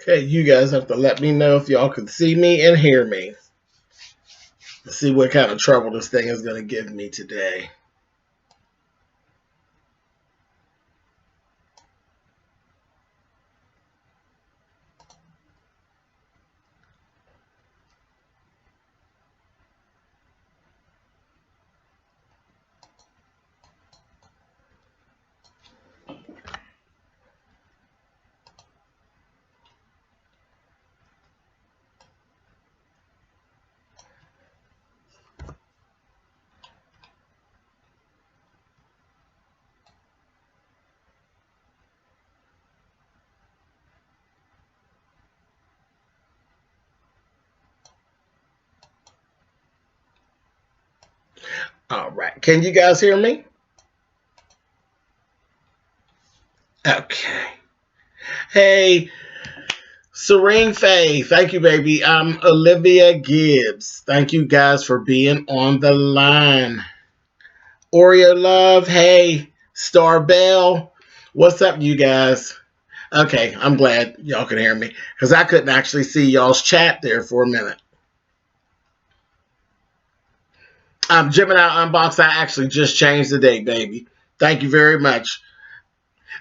Okay, you guys have to let me know if y'all can see me and hear me. Let's see what kind of trouble this thing is going to give me today. All right. Can you guys hear me? Okay. Hey, Serene Faye. Thank you, baby. I'm Olivia Gibbs. Thank you guys for being on the line. Oreo Love. Hey, Star Bell. What's up, you guys? Okay, I'm glad y'all can hear me because I couldn't actually see y'all's chat there for a minute. Gemini Unbox, I actually just changed the date, baby. Thank you very much.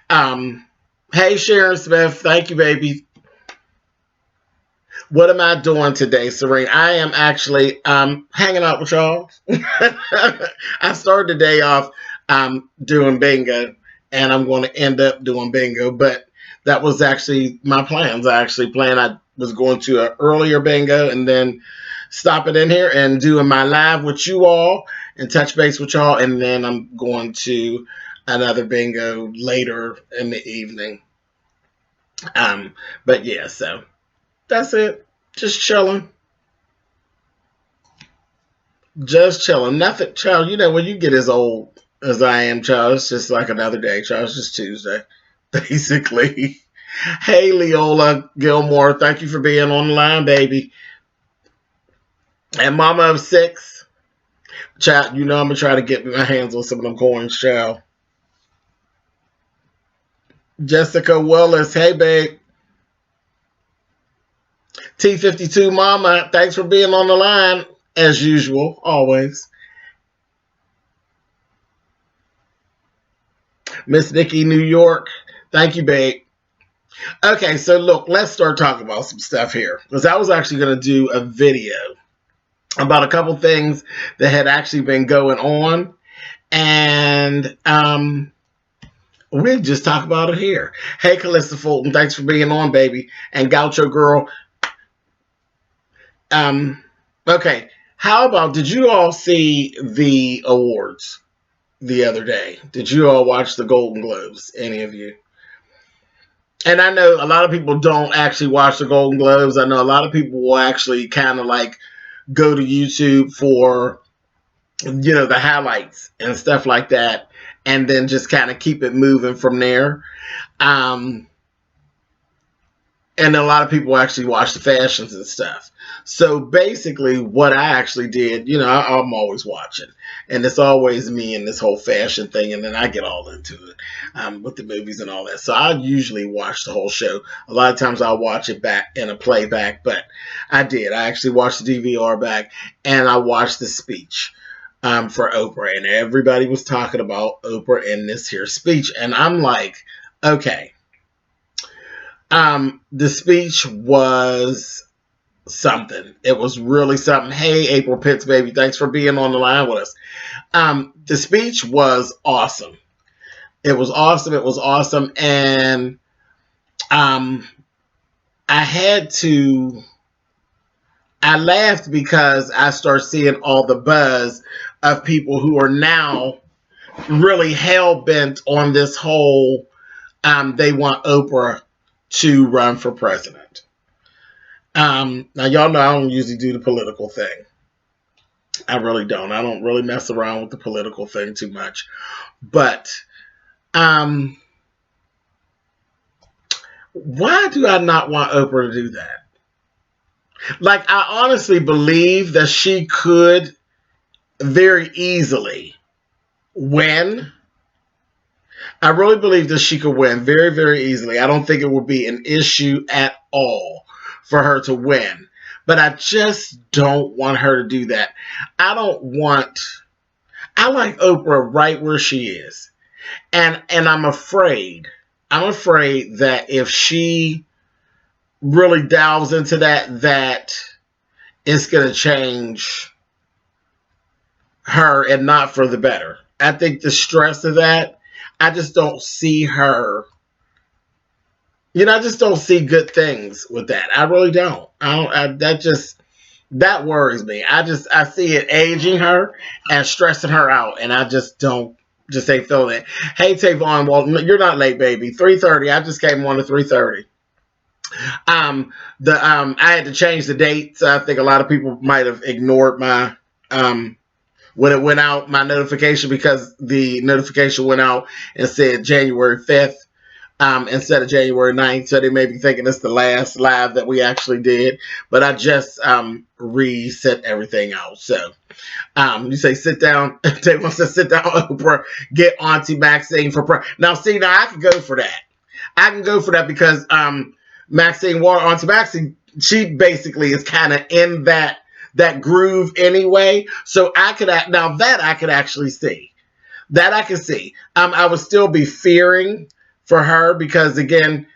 Hey, Sharon Smith. Thank you, baby. What am I doing today, Serene? I am actually hanging out with y'all. I started the day off doing bingo, and I'm going to end up doing bingo, but that was actually my plans. I actually planned I was going to an earlier bingo and then stop it in here and doing my live with you all and touch base with y'all, and then I'm going to another bingo later in the evening. But yeah, so that's it. Just chilling. Just chilling. Nothing, child. You know, when you get as old as I am, child, it's just like another day, child. It's just Tuesday, basically. Hey, Leola Gilmore. Thank you for being on the line, baby. And Mama of Six. Child, you know I'm going to try to get my hands on some of them coins, child. Jessica Willis. Hey, babe. T52 Mama. Thanks for being on the line, as usual, always. Miss Nikki, New York. Thank you, babe. Okay, so look, let's start talking about some stuff here. Because I was actually going to do a video about a couple things that had actually been going on. And we'll just talk about it here. Hey, Calista Fulton, thanks for being on, baby. And Gaucho Girl. Okay, how about, did you all see the awards the other day? Did you all watch the Golden Globes? Any of you? And I know a lot of people don't actually watch the Golden Globes. I know a lot of people will actually kind of like go to YouTube for, you know, the highlights and stuff like that, and then just kind of keep it moving from there. And a lot of people actually watch the fashions and stuff. So basically what I actually did, you know, I'm always watching. And it's always me and this whole fashion thing. And then I get all into it with the movies and all that. So I usually watch the whole show. A lot of times I'll watch it back in a playback. But I did. I actually watched the DVR back. And I watched the speech for Oprah. And everybody was talking about Oprah in this here speech. And I'm like, okay. The speech was something. It was really something. Hey, April Pitts, baby, thanks for being on the line with us. The speech was awesome. It was awesome. It was awesome. And I laughed because I started seeing all the buzz of people who are now really hell-bent on this whole, they want Oprah to run for president. Now, y'all know I don't usually do the political thing. I really don't. I don't really mess around with the political thing too much. But why do I not want Oprah to do that? Like, I honestly believe that she could very easily win. I really believe that she could win very, very easily. I don't think it would be an issue at all for her to win. But I just don't want her to do that. I like Oprah right where she is. And I'm afraid that if she really delves into that it's going to change her and not for the better. I think the stress of that, I just don't see her. I just don't see good things with that. I really don't. That worries me. I see it aging her and stressing her out, and I just ain't feeling it. Hey Tavon, well, you're not late, baby. 3:30. I just came on to 3:30. I had to change the date, so I think a lot of people might have ignored my when it went out, my notification, because the notification went out and said January 5th instead of January 9th. So they may be thinking it's the last live that we actually did. But I just reset everything out. So you say sit down. They want to sit down, Oprah, get Auntie Maxine for now. See, now I can go for that. I can go for that because Maxine Water, Auntie Maxine, she basically is kind of in that groove anyway. So I could actually see. That I can see. I would still be fearing for her because, again,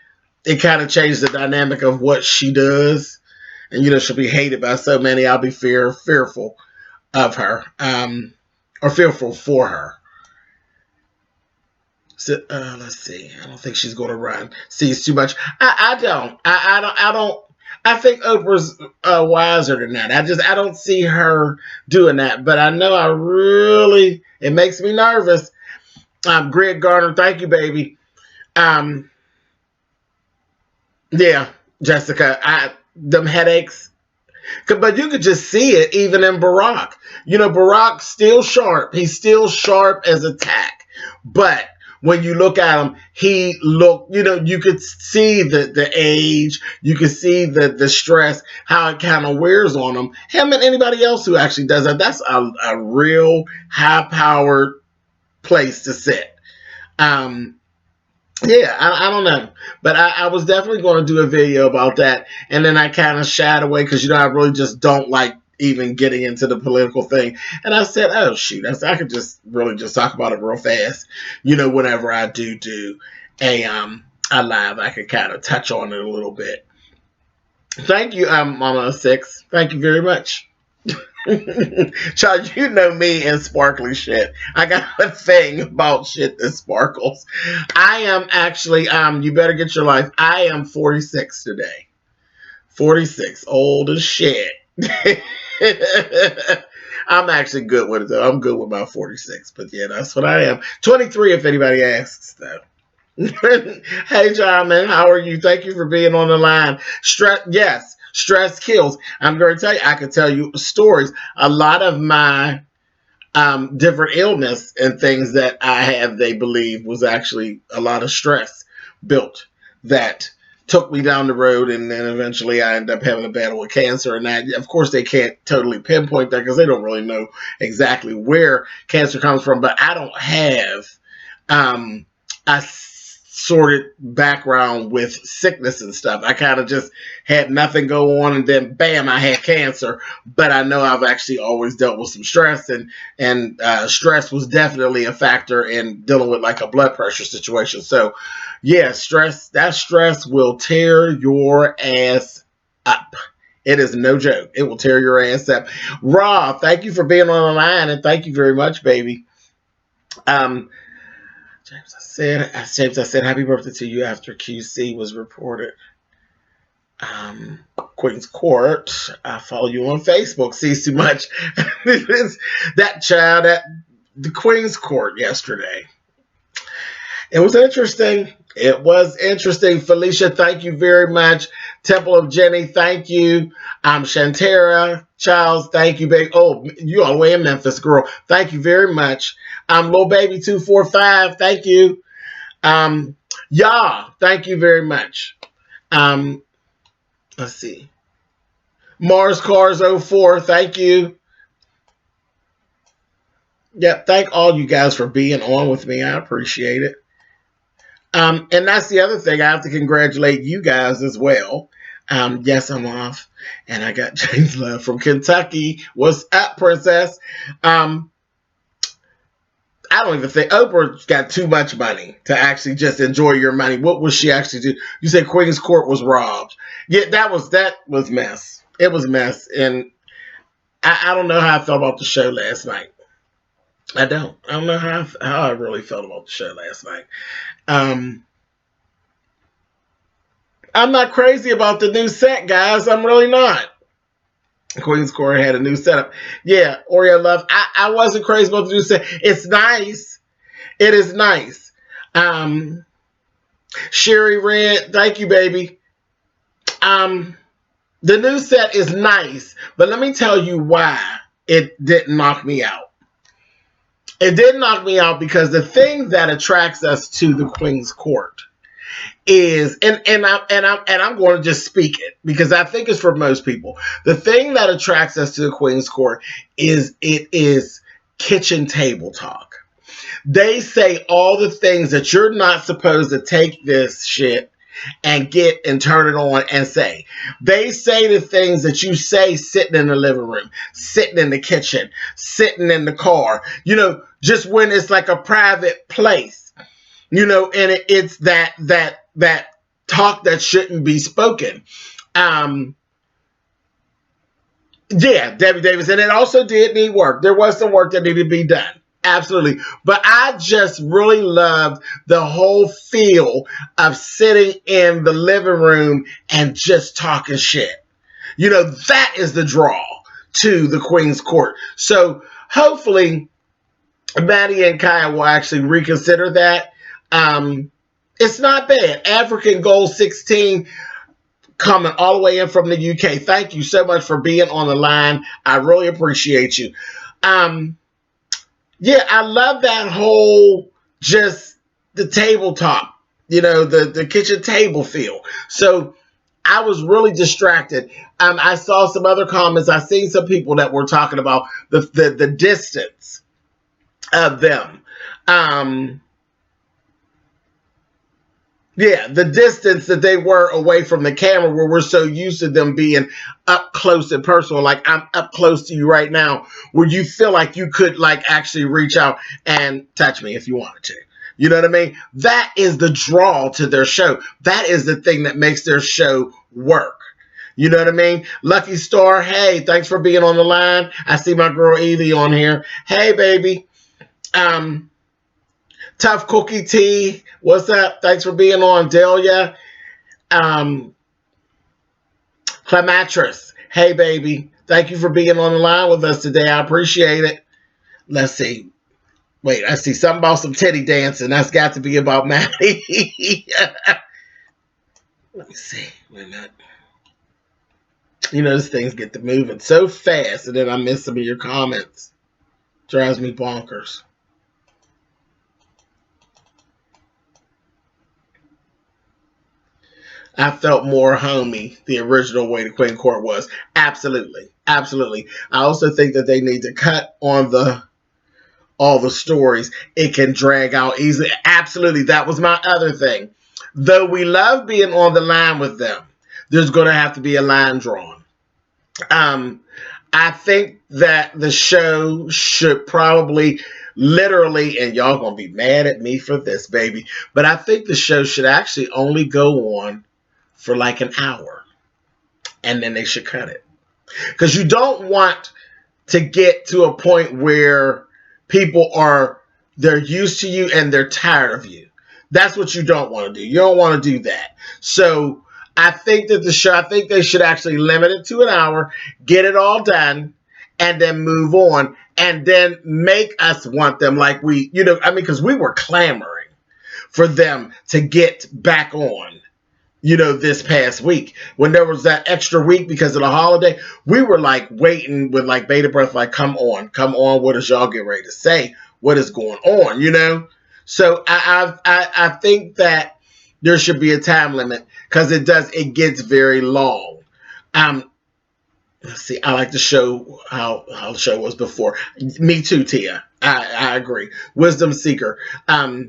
it kind of changed the dynamic of what she does. And, she'll be hated by so many. I'll be fearful of her, or fearful for her. So, let's see. I don't think she's going to run. See, it's too much. I don't. I think Oprah's wiser than that. I don't see her doing that. But I know it makes me nervous. Greg Garner, thank you, baby. Yeah, Jessica, them headaches. But you could just see it even in Barack. Barack's still sharp. He's still sharp as a tack. But when you look at him, you could see the age, you could see the stress, how it kind of wears on him. Him and anybody else who actually does that, that's a real high-powered place to sit. Yeah, I don't know. But I was definitely going to do a video about that. And then I kind of shied away because, I really just don't like even getting into the political thing. And I said, oh, shoot, I could just really just talk about it real fast. Whenever I do a live, I could kind of touch on it a little bit. Thank you, Mama 6. Thank you very much. Child, you know me and sparkly shit. I got a thing about shit that sparkles. I am actually, you better get your life. I am 46 today. 46. Old as shit. I'm actually good with it, though. I'm good with my 46. But yeah, that's what I am. 23 if anybody asks, though. Hey, John, man, how are you? Thank you for being on the line. Yes. Stress kills. I'm going to tell you, I could tell you stories. A lot of my different illness and things that I have, they believe, was actually a lot of stress built that took me down the road, and then eventually I ended up having a battle with cancer. And that, of course, they can't totally pinpoint that because they don't really know exactly where cancer comes from. But I don't have a sorted background with sickness and stuff. I kind of just had nothing go on, and then bam, I had cancer. But I know I've actually always dealt with some stress, and stress was definitely a factor in dealing with like a blood pressure situation. So yeah, that stress will tear your ass up. It is no joke. It will tear your ass up. Rob, thank you for being on the line, and thank you very much, baby. James, I said, happy birthday to you after QC was reported. Queen's Court. I follow you on Facebook. Sees too much. That child at the Queen's Court yesterday. It was interesting. Felicia, thank you very much. Temple of Jenny, thank you. Shantara, Charles, thank you, baby. Oh, you all the way in Memphis, girl. Thank you very much. Little baby 245, thank you. Thank you very much. Let's see. Mars Cars 04, thank you. Yep, thank all you guys for being on with me. I appreciate it. And that's the other thing. I have to congratulate you guys as well. Yes, I'm off. And I got James Love from Kentucky. What's up, princess? I don't even think Oprah got too much money to actually just enjoy your money. What was she actually do? You said Queen's Court was robbed. Yeah, that was mess. It was mess. And I don't know how I felt about the show last night. I don't. I don't know how I really felt about the show last night. I'm not crazy about the new set, guys. I'm really not. Queen's Court had a new setup. Yeah, Oreo Love. I wasn't crazy about the new set. It's nice. It is nice. Sherry Red, thank you, baby. The new set is nice, but let me tell you why it didn't knock me out. It did knock me out because the thing that attracts us to the Queen's Court is, and I'm going to just speak it because I think it's for most people. The thing that attracts us to the Queen's Court is it is kitchen table talk. They say all the things that you're not supposed to take this shit and get and turn it on and say. They say the things that you say sitting in the living room, sitting in the kitchen, sitting in the car, just when it's like a private place, and it's that talk that shouldn't be spoken. Yeah, Debbie Davis, and it also did need work. There was some work that needed to be done. Absolutely. But I just really loved the whole feel of sitting in the living room and just talking shit. That is the draw to the Queen's Court. So hopefully Maddie and Kaya will actually reconsider that. It's not bad. African Gold 16 coming all the way in from the UK. Thank you so much for being on the line. I really appreciate you. Yeah, I love that whole just the tabletop, the kitchen table feel. So I was really distracted. I saw some other comments. I seen some people that were talking about the distance of them. Yeah, the distance that they were away from the camera, where we're so used to them being up close and personal. Like I'm up close to you right now, where you feel like you could actually reach out and touch me if you wanted to. You know what I mean? That is the draw to their show. That is the thing that makes their show work. You know what I mean? Lucky Star, hey, thanks for being on the line. I see my girl Evie on here. Hey, baby. Tough Cookie Tea, what's up? Thanks for being on, Delia. Clematrus, hey baby. Thank you for being on the line with us today. I appreciate it. Let's see. Wait, I see something about some titty dancing. That's got to be about Maddie. Let me see. Wait a minute. These things get to moving so fast, and then I miss some of your comments. Drives me bonkers. I felt more homey the original way the Queen Court was. Absolutely. Absolutely. I also think that they need to cut on all the stories. It can drag out easily. Absolutely. That was my other thing. Though we love being on the line with them, there's going to have to be a line drawn. I think that the show should probably literally, and y'all going to be mad at me for this, baby, but I think the show should actually only go on for like an hour, and then they should cut it, because you don't want to get to a point where people they're used to you and they're tired of you. That's what you don't want to do. You don't want to do that. So I think that I think they should actually limit it to an hour, get it all done, and then move on, and then make us want them like because we were clamoring for them to get back on. This past week, when there was that extra week because of the holiday, we were waiting with bated breath, come on, what is y'all getting ready to say? What is going on? So I think that there should be a time limit, because it gets very long. Let's see, I like to show how the show was before. Me too, Tia. I agree. Wisdom Seeker. I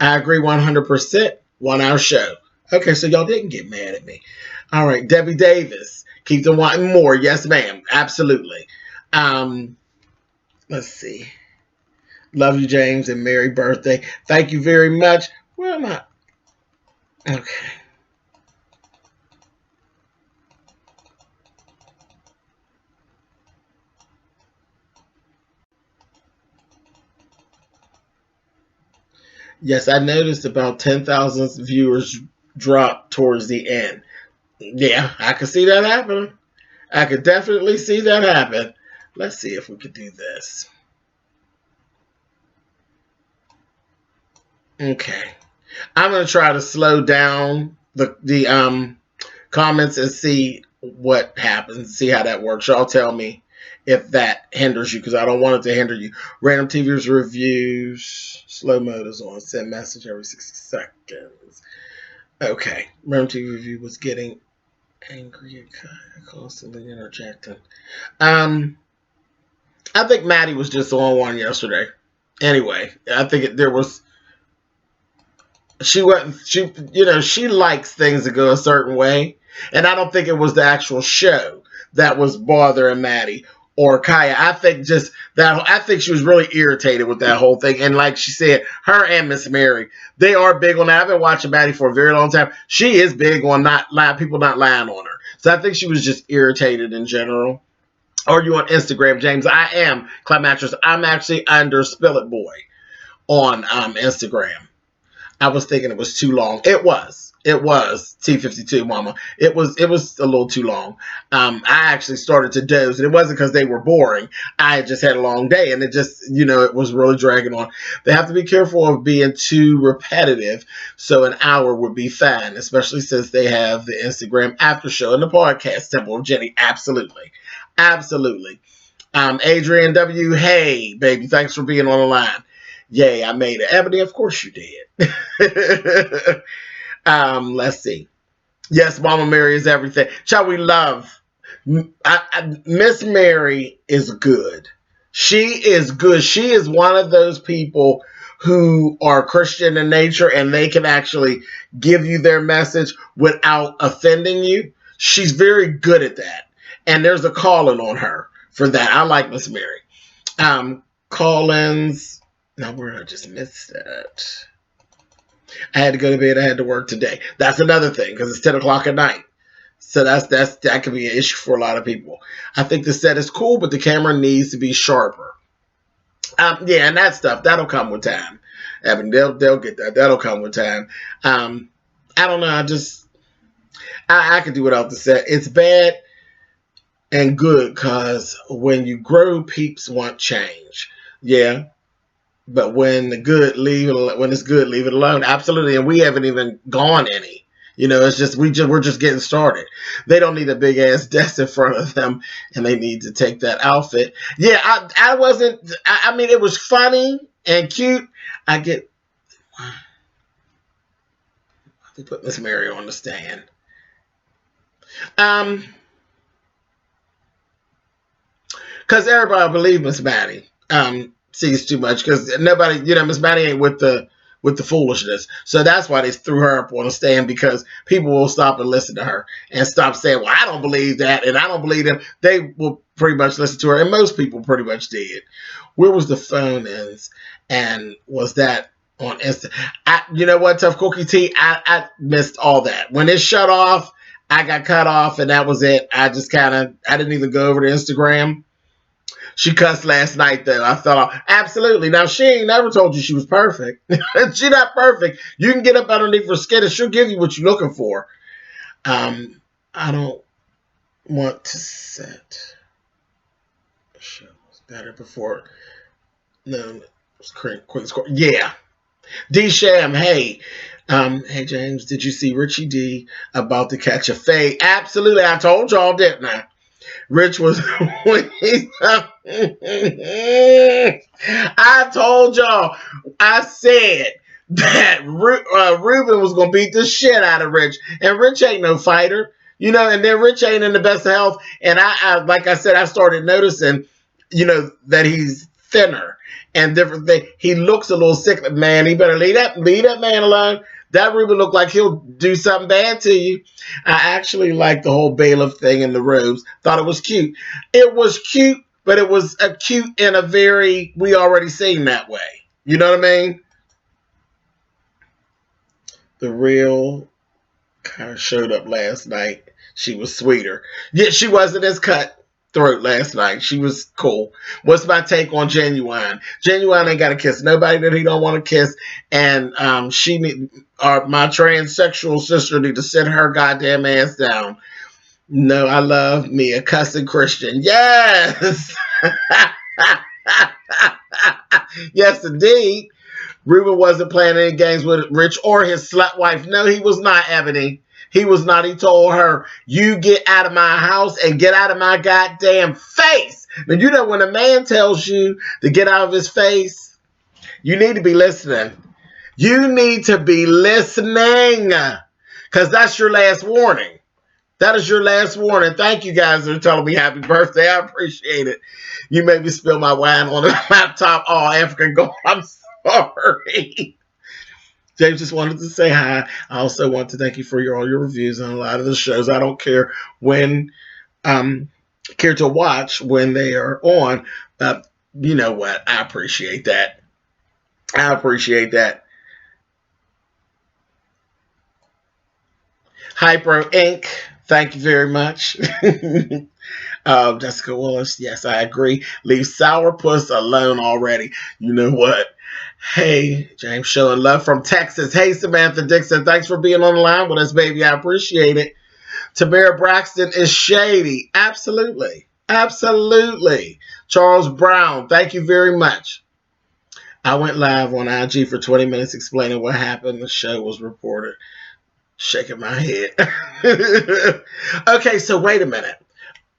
agree 100%. 1 hour show. Okay, so y'all didn't get mad at me. All right, Debbie Davis. Keep them wanting more. Yes, ma'am. Absolutely. Let's see. Love you, James, and merry birthday. Thank you very much. Where am I? Okay. Yes, I noticed about 10,000 viewers drop towards the end. Yeah, I could see that happening. I could definitely see that happen. Let's see if we could do this. Okay. I'm gonna try to slow down the comments and see what happens. See how that works. Y'all tell me if that hinders you because I don't want it to hinder you. Random TV's reviews. Slow mode is on. Send message every 60 seconds. Okay. Random TV review was getting angry and constantly interjecting. I think Maddie was just on one yesterday. Anyway, I think there was she likes things to go a certain way, and I don't think it was the actual show that was bothering Maddie or Kaya. I think she was really irritated with that whole thing, and like she said, her and Miss Mary, they are big on that. I've been watching Maddie for a very long time. She is big on people not lying on her, so I think she was just irritated in general. Or you on Instagram, James? I am Climatrix. I'm actually under spillitboy on Instagram. I was thinking it was too long. It was. It was T52, Mama. It was a little too long. I actually started to doze, and it wasn't because they were boring. I just had a long day, and it was really dragging on. They have to be careful of being too repetitive, so an hour would be fine, especially since they have the Instagram after show and the podcast Temple of Jenny. Absolutely. Absolutely. Adrian W. Hey, baby, thanks for being on the line. Yay, I made it. Ebony, of course you did. Let's see. Yes, Mama Mary is everything. Shall we love? Miss Mary is good. She is good. She is one of those people who are Christian in nature and they can actually give you their message without offending you. She's very good at that. And there's a calling on her for that. I like Miss Mary. Collins. Now, where I just missed that. I had to go to bed. I had to work today. That's another thing because it's 10 o'clock at night. So that could be an issue for a lot of people. I think the set is cool, but the camera needs to be sharper. Yeah, and that stuff, that'll come with time. Evan, they'll get that. That'll come with time. I don't know. I could do without the set. It's bad and good because when you grow, peeps want change. Yeah. But when it's good, leave it alone. Absolutely. And we haven't even gone any. It's just we're just getting started. They don't need a big ass desk in front of them, and they need to take that outfit. Yeah, I wasn't. I mean, it was funny and cute. They put Miss Mary on the stand. Because everybody believe Miss Maddie. Sees too much because nobody, Miss Maddie ain't with the foolishness. So that's why they threw her up on the stand because people will stop and listen to her and stop saying, well, I don't believe that and I don't believe them. They will pretty much listen to her, and most people pretty much did. Where was the phone ends? And was that on Insta? You know what, Tough Cookie Tea? I missed all that. When it shut off, I got cut off and that was it. I didn't even go over to Instagram. She cussed last night, though. I thought, absolutely. Now, she ain't never told you she was perfect. She's not perfect. You can get up underneath her skin and she'll give you what you're looking for. I don't want to set. Show was better before. No, it was quick score. Yeah. D Sham, hey. Hey, James, did you see Richie D about to catch a fade? Absolutely. I told y'all, didn't I? Rich was I told y'all, I said that Ruben was going to beat the shit out of Rich. And Rich ain't no fighter, and then Rich ain't in the best of health. And I like I said, I started noticing, that he's thinner and different things. He looks a little sick. Man, he better leave that man alone. That Ruben looked like he'll do something bad to you. I actually liked the whole bailiff thing in the robes. Thought it was cute. It was cute, but it was a cute in a very, we already seen that way. You know what I mean? The real kind of showed up last night. She was sweeter. Yeah, she wasn't as cutthroat last night. She was cool. What's my take on Genuine? Genuine ain't got to kiss nobody that he don't want to kiss, and my transsexual sister need to sit her goddamn ass down. No, I love me a cussing Christian. Yes, yes indeed. Ruben wasn't playing any games with Rich or his slut wife. No, he was not, Ebony. He was not. He told her, you get out of my house and get out of my goddamn face. Now, you know when a man tells you to get out of his face, you need to be listening. You need to be listening because that's your last warning. That is your last warning. Thank you guys for telling me happy birthday. I appreciate it. You made me spill my wine on the laptop. Oh, African gold. I'm sorry. James just wanted to say hi. I also want to thank you for all your reviews on a lot of the shows. I don't care when, care to watch when they are on. You know what? I appreciate that. I appreciate that. Hypro Inc. Thank you very much. Jessica Willis. Yes, I agree. Leave Sourpuss alone already. You know what? Hey, James showing love from Texas. Hey, Samantha Dixon. Thanks for being on the line with us, baby. I appreciate it. Tamara Braxton is shady. Absolutely. Absolutely. Charles Brown. Thank you very much. I went live on IG for 20 minutes explaining what happened. The show was reported. Shaking my head. Okay, so wait a minute.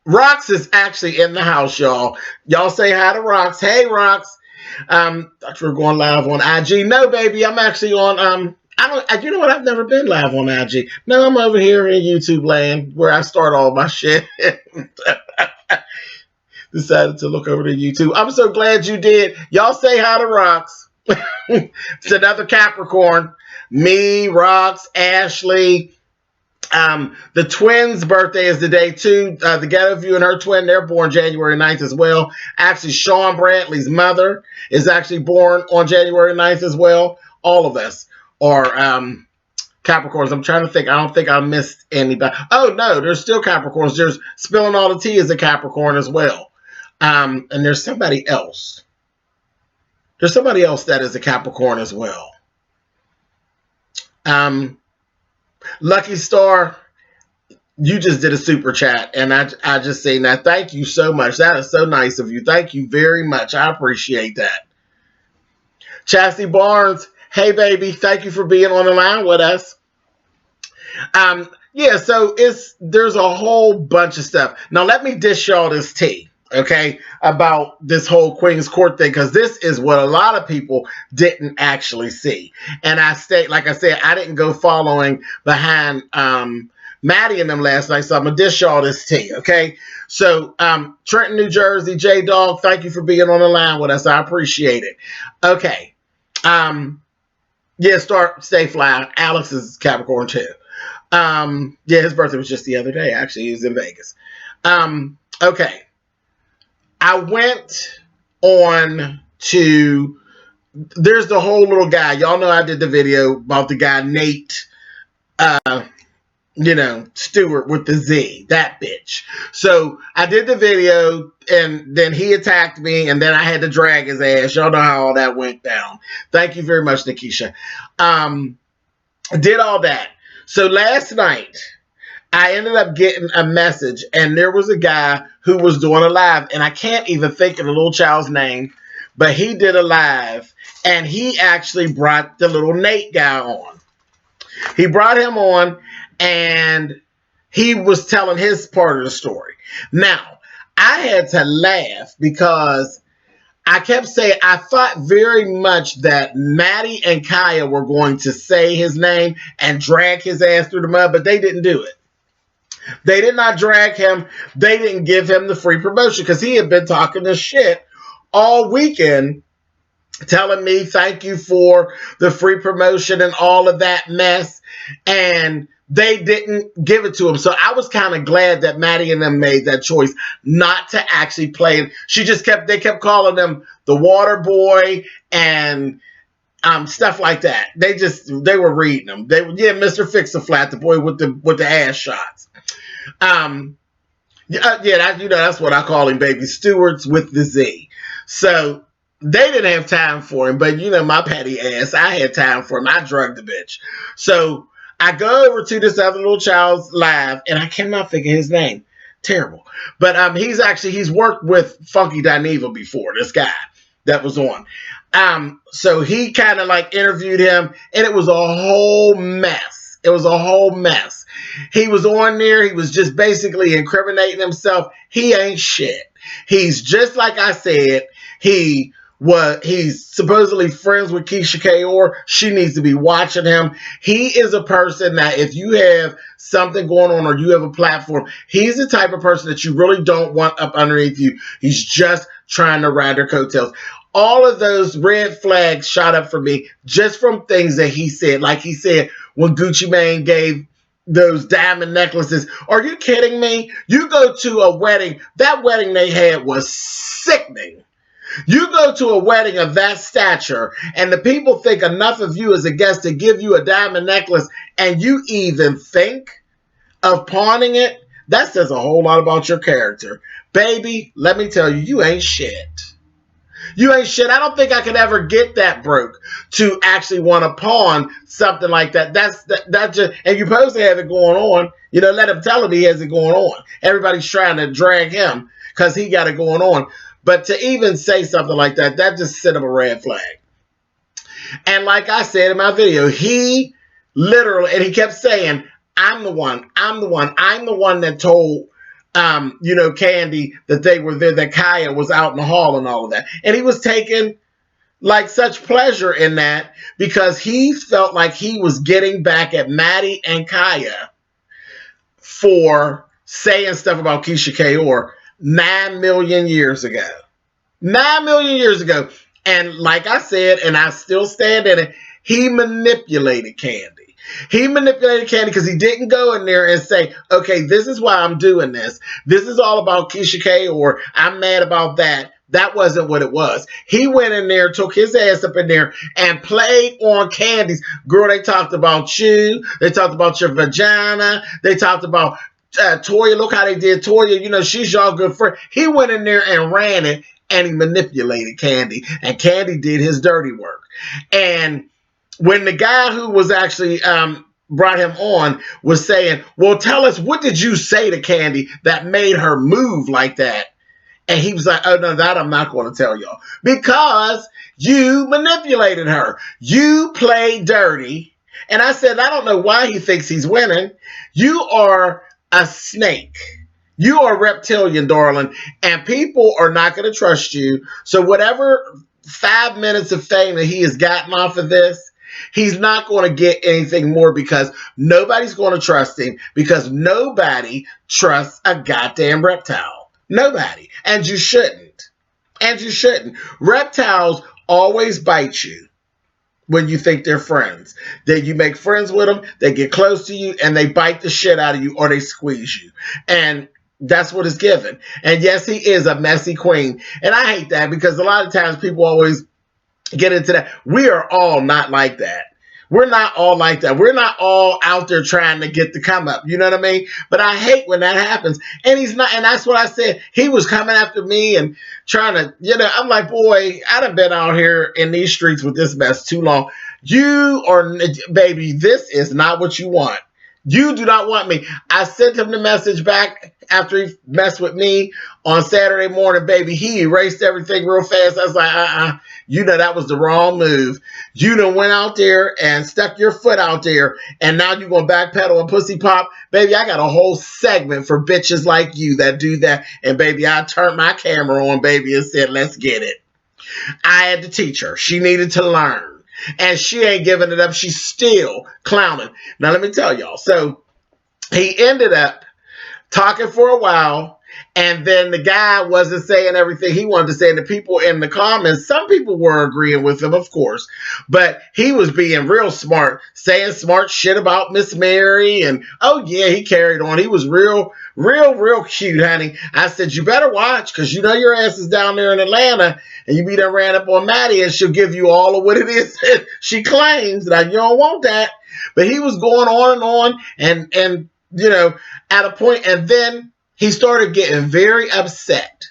Rox is actually in the house, y'all. Y'all say hi to Rox. Hey, Rox. Thought we were going live on IG. No, baby, I'm actually on. You know what? I've never been live on IG. No, I'm over here in YouTube land where I start all my shit. Decided to look over to YouTube. I'm so glad you did. Y'all say hi to Rox. It's another Capricorn. Me, Rox, Ashley. The twins' birthday is the day too. The Ghetto View and her twin, they're born January 9th as well. Actually, Sean Brantley's mother is actually born on January 9th as well. All of us are Capricorns. I'm trying to think. I don't think I missed anybody. Oh, no, there's still Capricorns. There's Spilling All the Tea is a Capricorn as well. And there's somebody else. There's somebody else that is a Capricorn as well. Lucky Star, you just did a super chat, and I just say that. Thank you so much. That is so nice of you. Thank you very much. I appreciate that. Chastity Barnes, hey baby, thank you for being on the line with us. Yeah, so there's a whole bunch of stuff. Now let me dish y'all this tea, okay, about this whole Queen's Court thing, because this is what a lot of people didn't actually see. And like I said, I didn't go following behind Maddie and them last night, so I'm going to dish y'all this tea, okay? So, Trenton, New Jersey, J-Dog, thank you for being on the line with us. I appreciate it. Okay. Yeah, stay fly. Alex is Capricorn too. Yeah, his birthday was just the other day, actually. He was in Vegas. Okay. I went on to, there's the whole little guy. Y'all know I did the video about the guy, Nate, Stewart with the Z, that bitch. So I did the video, and then he attacked me, and then I had to drag his ass. Y'all know how all that went down. Thank you very much, Nikisha. Did all that. So last night, I ended up getting a message, and there was a guy who was doing a live, and I can't even think of the little child's name, but he did a live, and he actually brought the little Nate guy on. He brought him on, and he was telling his part of the story. Now, I had to laugh because I kept saying, I thought very much that Maddie and Kaya were going to say his name and drag his ass through the mud, but they didn't do it. They did not drag him. They didn't give him the free promotion because he had been talking this shit all weekend telling me thank you for the free promotion and all of that mess, and they didn't give it to him. So I was kind of glad that Maddie and them made that choice not to actually play. They kept calling him the water boy and stuff like that. They were reading them. Mr. Fix-a-Flat, the boy with the ass shots. That's what I call him, baby. Stewards with the Z. So they didn't have time for him, but my petty ass, I had time for him. I drugged the bitch. So I go over to this other little child's live, and I cannot figure his name. Terrible. But he's worked with Funky Dineva before, this guy that was on. So he kind of like interviewed him, and it was a whole mess. It was a whole mess. He was on there. He was just basically incriminating himself. He ain't shit. He's just like I said. He's supposedly friends with Keisha Kaur. She needs to be watching him. He is a person that if you have something going on or you have a platform, he's the type of person that you really don't want up underneath you. He's just trying to ride their coattails. All of those red flags shot up for me just from things that he said. Like he said when Gucci Mane gave those diamond necklaces. Are you kidding me? You go to a wedding. That wedding they had was sickening. You go to a wedding of that stature, and the people think enough of you as a guest to give you a diamond necklace, and you even think of pawning it? That says a whole lot about your character. Baby, let me tell you, you ain't shit. You ain't shit. I don't think I could ever get that broke to actually want to pawn something like that. That's just, and you're supposed to have it going on. Let him tell him he has it going on. Everybody's trying to drag him because he got it going on. But to even say something like that just set up a red flag. And like I said in my video, he literally, and he kept saying, I'm the one that told Candy that they were there, that Kaya was out in the hall and all of that. And he was taking like such pleasure in that because he felt like he was getting back at Maddie and Kaya for saying stuff about Keisha Kaur 9 million years ago. 9 million years ago. And like I said, and I still stand in it, he manipulated Candy. He manipulated Candy because he didn't go in there and say, okay, this is why I'm doing this. This is all about Keisha Kaur. I'm mad about that. That wasn't what it was. He went in there, took his ass up in there, and played on Candy's. Girl, they talked about you. They talked about your vagina. They talked about Toya. Look how they did Toya. She's y'all good friend. He went in there and ran it, and he manipulated Candy. And Candy did his dirty work. And when the guy who was actually brought him on was saying, well, tell us, what did you say to Candy that made her move like that? And he was like, oh, no, that I'm not going to tell y'all. Because you manipulated her. You played dirty. And I said, I don't know why he thinks he's winning. You are a snake. You are a reptilian, darling. And people are not going to trust you. So whatever 5 minutes of fame that he has gotten off of this, he's not going to get anything more because nobody's going to trust him because nobody trusts a goddamn reptile. Nobody. And you shouldn't. And you shouldn't. Reptiles always bite you when you think they're friends. Then you make friends with them, they get close to you, and they bite the shit out of you or they squeeze you. And that's what it's given. And yes, he is a messy queen. And I hate that because a lot of times people always get into that. We are all not like that. We're not all like that. We're not all out there trying to get the come up. You know what I mean? But I hate when that happens. And he's not. And that's what I said. He was coming after me and trying to, I'm like, boy, I done been out here in these streets with this mess too long. You are, baby, this is not what you want. You do not want me. I sent him the message back after he messed with me on Saturday morning, baby. He erased everything real fast. I was like, that was the wrong move. You done went out there and stuck your foot out there, and now you're going to backpedal and pussy pop. Baby, I got a whole segment for bitches like you that do that. And, baby, I turned my camera on, baby, and said, let's get it. I had to teach her. She needed to learn. And she ain't giving it up. She's still clowning. Now, let me tell y'all. So, he ended up talking for a while. And then the guy wasn't saying everything he wanted to say. And the people in the comments, some people were agreeing with him, of course, but he was being real smart, saying smart shit about Miss Mary. And oh yeah, he carried on. He was real cute, honey. I said, you better watch, because you know your ass is down there in Atlanta and you be done ran up on Maddie and she'll give you all of what it is that she claims. Like, you don't want that. But he was going on and you know, at a point, and then he started getting very upset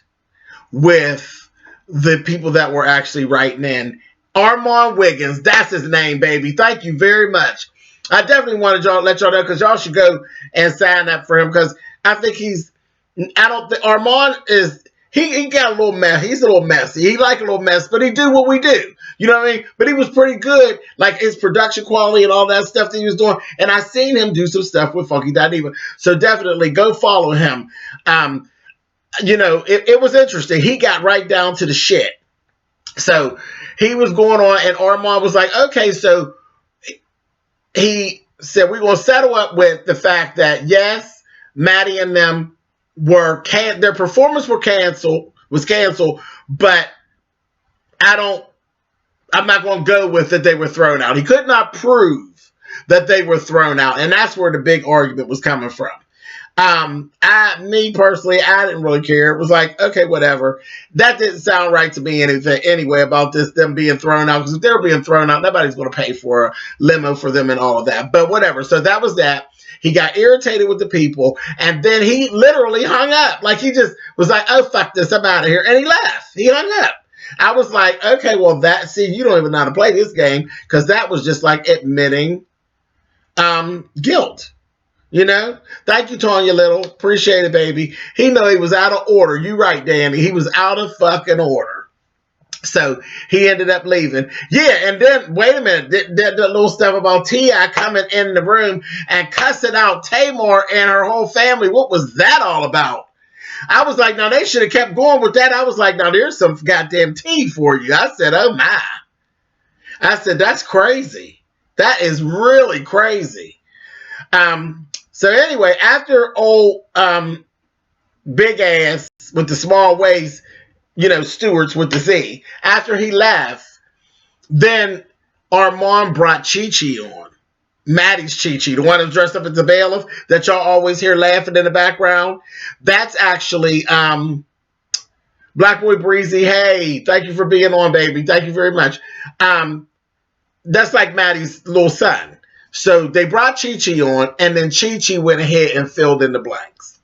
with the people that were actually writing in. Armand Wiggins, that's his name, baby. Thank you very much. I definitely wanted y'all to let y'all know, because y'all should go and sign up for him, because I think Armand is, he got a little mess. He's a little messy. He like a little mess, but he do what we do. You know what I mean? But he was pretty good, like his production quality and all that stuff that he was doing. And I seen him do some stuff with Funky Diva. So definitely go follow him. You know, it was interesting. He got right down to the shit. So he was going on, and Armand was like, okay, so he said, we're going to settle up with the fact that, yes, Maddie and them their performance was canceled, but I'm not going to go with that they were thrown out. He could not prove that they were thrown out, and that's where the big argument was coming from. Me personally, I didn't really care. It was like, okay, whatever. That didn't sound right to me anyway about them being thrown out, because if they were being thrown out, nobody's going to pay for a limo for them and all of that. But whatever. So that was that. He got irritated with the people, and then he literally hung up. Like, he just was like, oh, fuck this, I'm out of here. And he left. He hung up. I was like, okay, well, you don't even know how to play this game, because that was just like admitting guilt. You know? Thank you, Tanya Little. Appreciate it, baby. He know he was out of order. You right, Danny. He was out of fucking order. So he ended up leaving. Yeah, and then, wait a minute. That little stuff about T.I. coming in the room and cussing out Tamar and her whole family. What was that all about? I was like, now they should have kept going with that. I was like, now there's some goddamn tea for you. I said, oh my. I said, that's crazy. That is really crazy. So anyway, after old big ass with the small waist, you know, Stewart's with the Z, after he left, then Armand brought Chi-Chi on. Maddie's Chi-Chi, the one that's dressed up as the bailiff that y'all always hear laughing in the background. That's actually Black Boy Breezy. Hey, thank you for being on, baby. Thank you very much. That's like Maddie's little son. So they brought Chi-Chi on, and then Chi-Chi went ahead and filled in the blanks.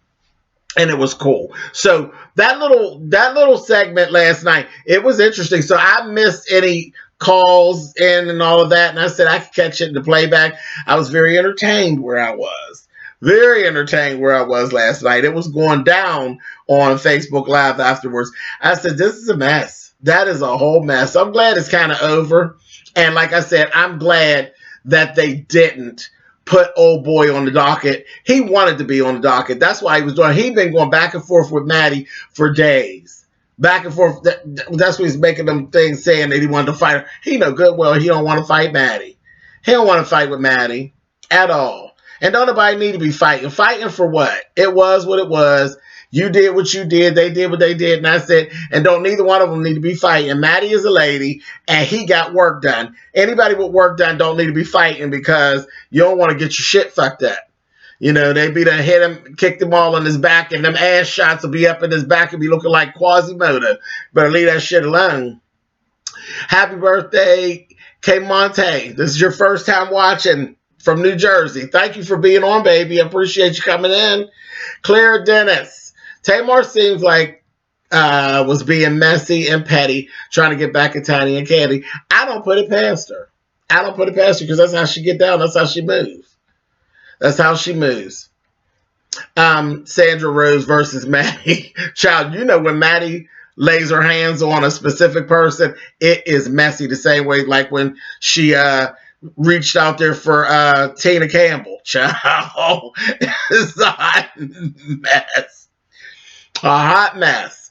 And it was cool. So that little segment last night, it was interesting. So I missed any calls in and all of that, and I said I could catch it in the playback. I was very entertained where I was. Very entertained where I was last night. It was going down on Facebook Live afterwards. I said, this is a mess. That is a whole mess. I'm glad it's kind of over. And like I said, I'm glad that they didn't put old boy on the docket. He wanted to be on the docket. That's why he was doing. He'd been going back and forth with Maddie for days. Back and forth. That's what he's making them things saying that he wanted to fight her. He know good well he don't want to fight Maddie. He don't want to fight with Maddie at all. And don't nobody need to be fighting. Fighting for what? It was what it was. You did what you did. They did what they did. And that's it. And don't neither one of them need to be fighting. Maddie is a lady, and he got work done. Anybody with work done don't need to be fighting, because you don't want to get your shit fucked up. You know, they be done hit him, kicked him all in his back, and them ass shots will be up in his back and be looking like Quasimodo. Better leave that shit alone. Happy birthday, K Monte. This is your first time watching from New Jersey. Thank you for being on, baby. I appreciate you coming in. Claire Dennis. Tamar seems like was being messy and petty, trying to get back at Tiny and Candy. I don't put it past her. I don't put it past her, because that's how she get down. That's how she moves. That's how she moves. Sandra Rose versus Maddie. Child, you know when Maddie lays her hands on a specific person, it is messy the same way like when she reached out there for Tina Campbell. Child, it's a hot mess. A hot mess.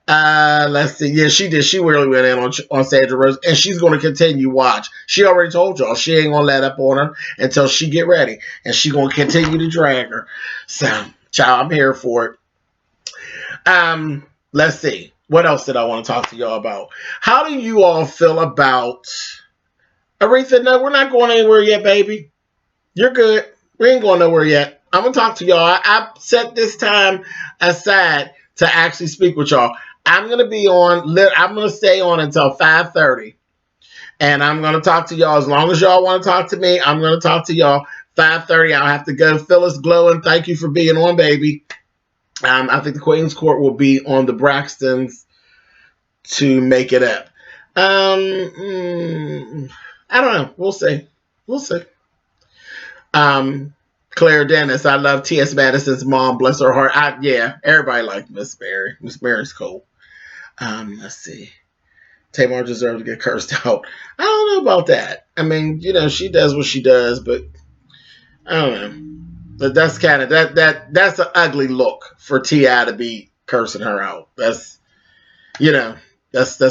Let's see. Yeah, she did. She really went in on Sandra Rose, and she's going to continue watch. She already told y'all she ain't going to let up on her until she get ready, and she going to continue to drag her. So, child, I'm here for it. Let's see. What else did I want to talk to y'all about? How do you all feel about Aretha? No, we're not going anywhere yet, baby. You're good. We ain't going nowhere yet. I'm going to talk to y'all. I set this time aside to actually speak with y'all. I'm going to be on. I'm going to stay on until 5:30. And I'm going to talk to y'all as long as y'all want to talk to me. I'm going to talk to y'all. 5:30. I'll have to go. Phyllis Glowing, thank you for being on, baby. I think the Queen's Court will be on the Braxtons to make it up. I don't know. We'll see. We'll see. Claire Dennis, I love T.S. Madison's mom. Bless her heart. Yeah, everybody liked Miss Mary. Miss Mary's cool. Let's see. Tamar deserves to get cursed out. I don't know about that. I mean, she does what she does, but I don't know. But that's kind of that's an ugly look for T.I. to be cursing her out. That's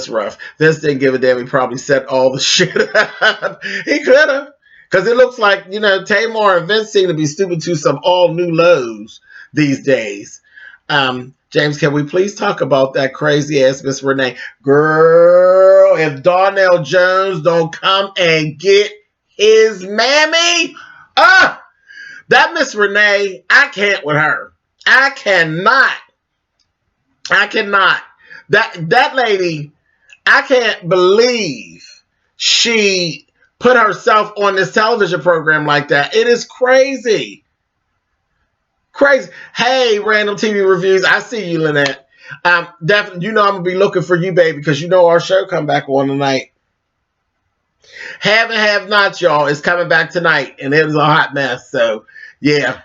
rough. Vince didn't give a damn. He probably set all the shit up. He could have. Because it looks like, Tamar and Vince seem to be stooping to some all new lows these days. James, can we please talk about that crazy ass Miss Renee? Girl, if Darnell Jones don't come and get his mammy, that Miss Renee, I can't with her. I cannot. That lady, I can't believe she put herself on this television program like that. It is crazy. Crazy. Hey, Random TV Reviews. I see you, Lynette. Definitely, I'm going to be looking for you, baby, because our show come back on tonight. Have and Have Not, y'all, is coming back tonight, and it was a hot mess. So, yeah.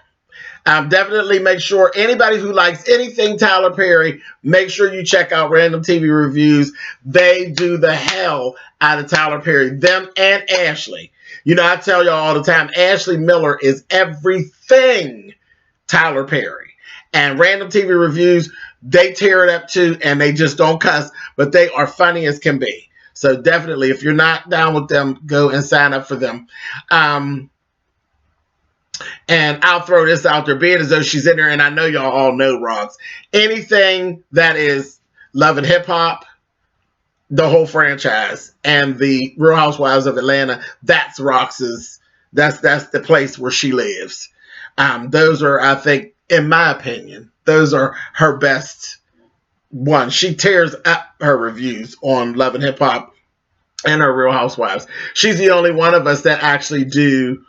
Definitely make sure anybody who likes anything Tyler Perry, make sure you check out Random TV Reviews. They do the hell out of Tyler Perry. Them and Ashley. I tell y'all all the time, Ashley Miller is everything Tyler Perry. And Random TV Reviews, they tear it up too, and they just don't cuss, but they are funny as can be. So definitely, if you're not down with them, go and sign up for them. And I'll throw this out there, being as though she's in there, and I know y'all all know Rox. Anything that is Love and Hip Hop, the whole franchise, and the Real Housewives of Atlanta, that's Rox's. That's the place where she lives. Those are, I think, in my opinion, those are her best ones. She tears up her reviews on Love and Hip Hop and her Real Housewives. She's the only one of us that actually do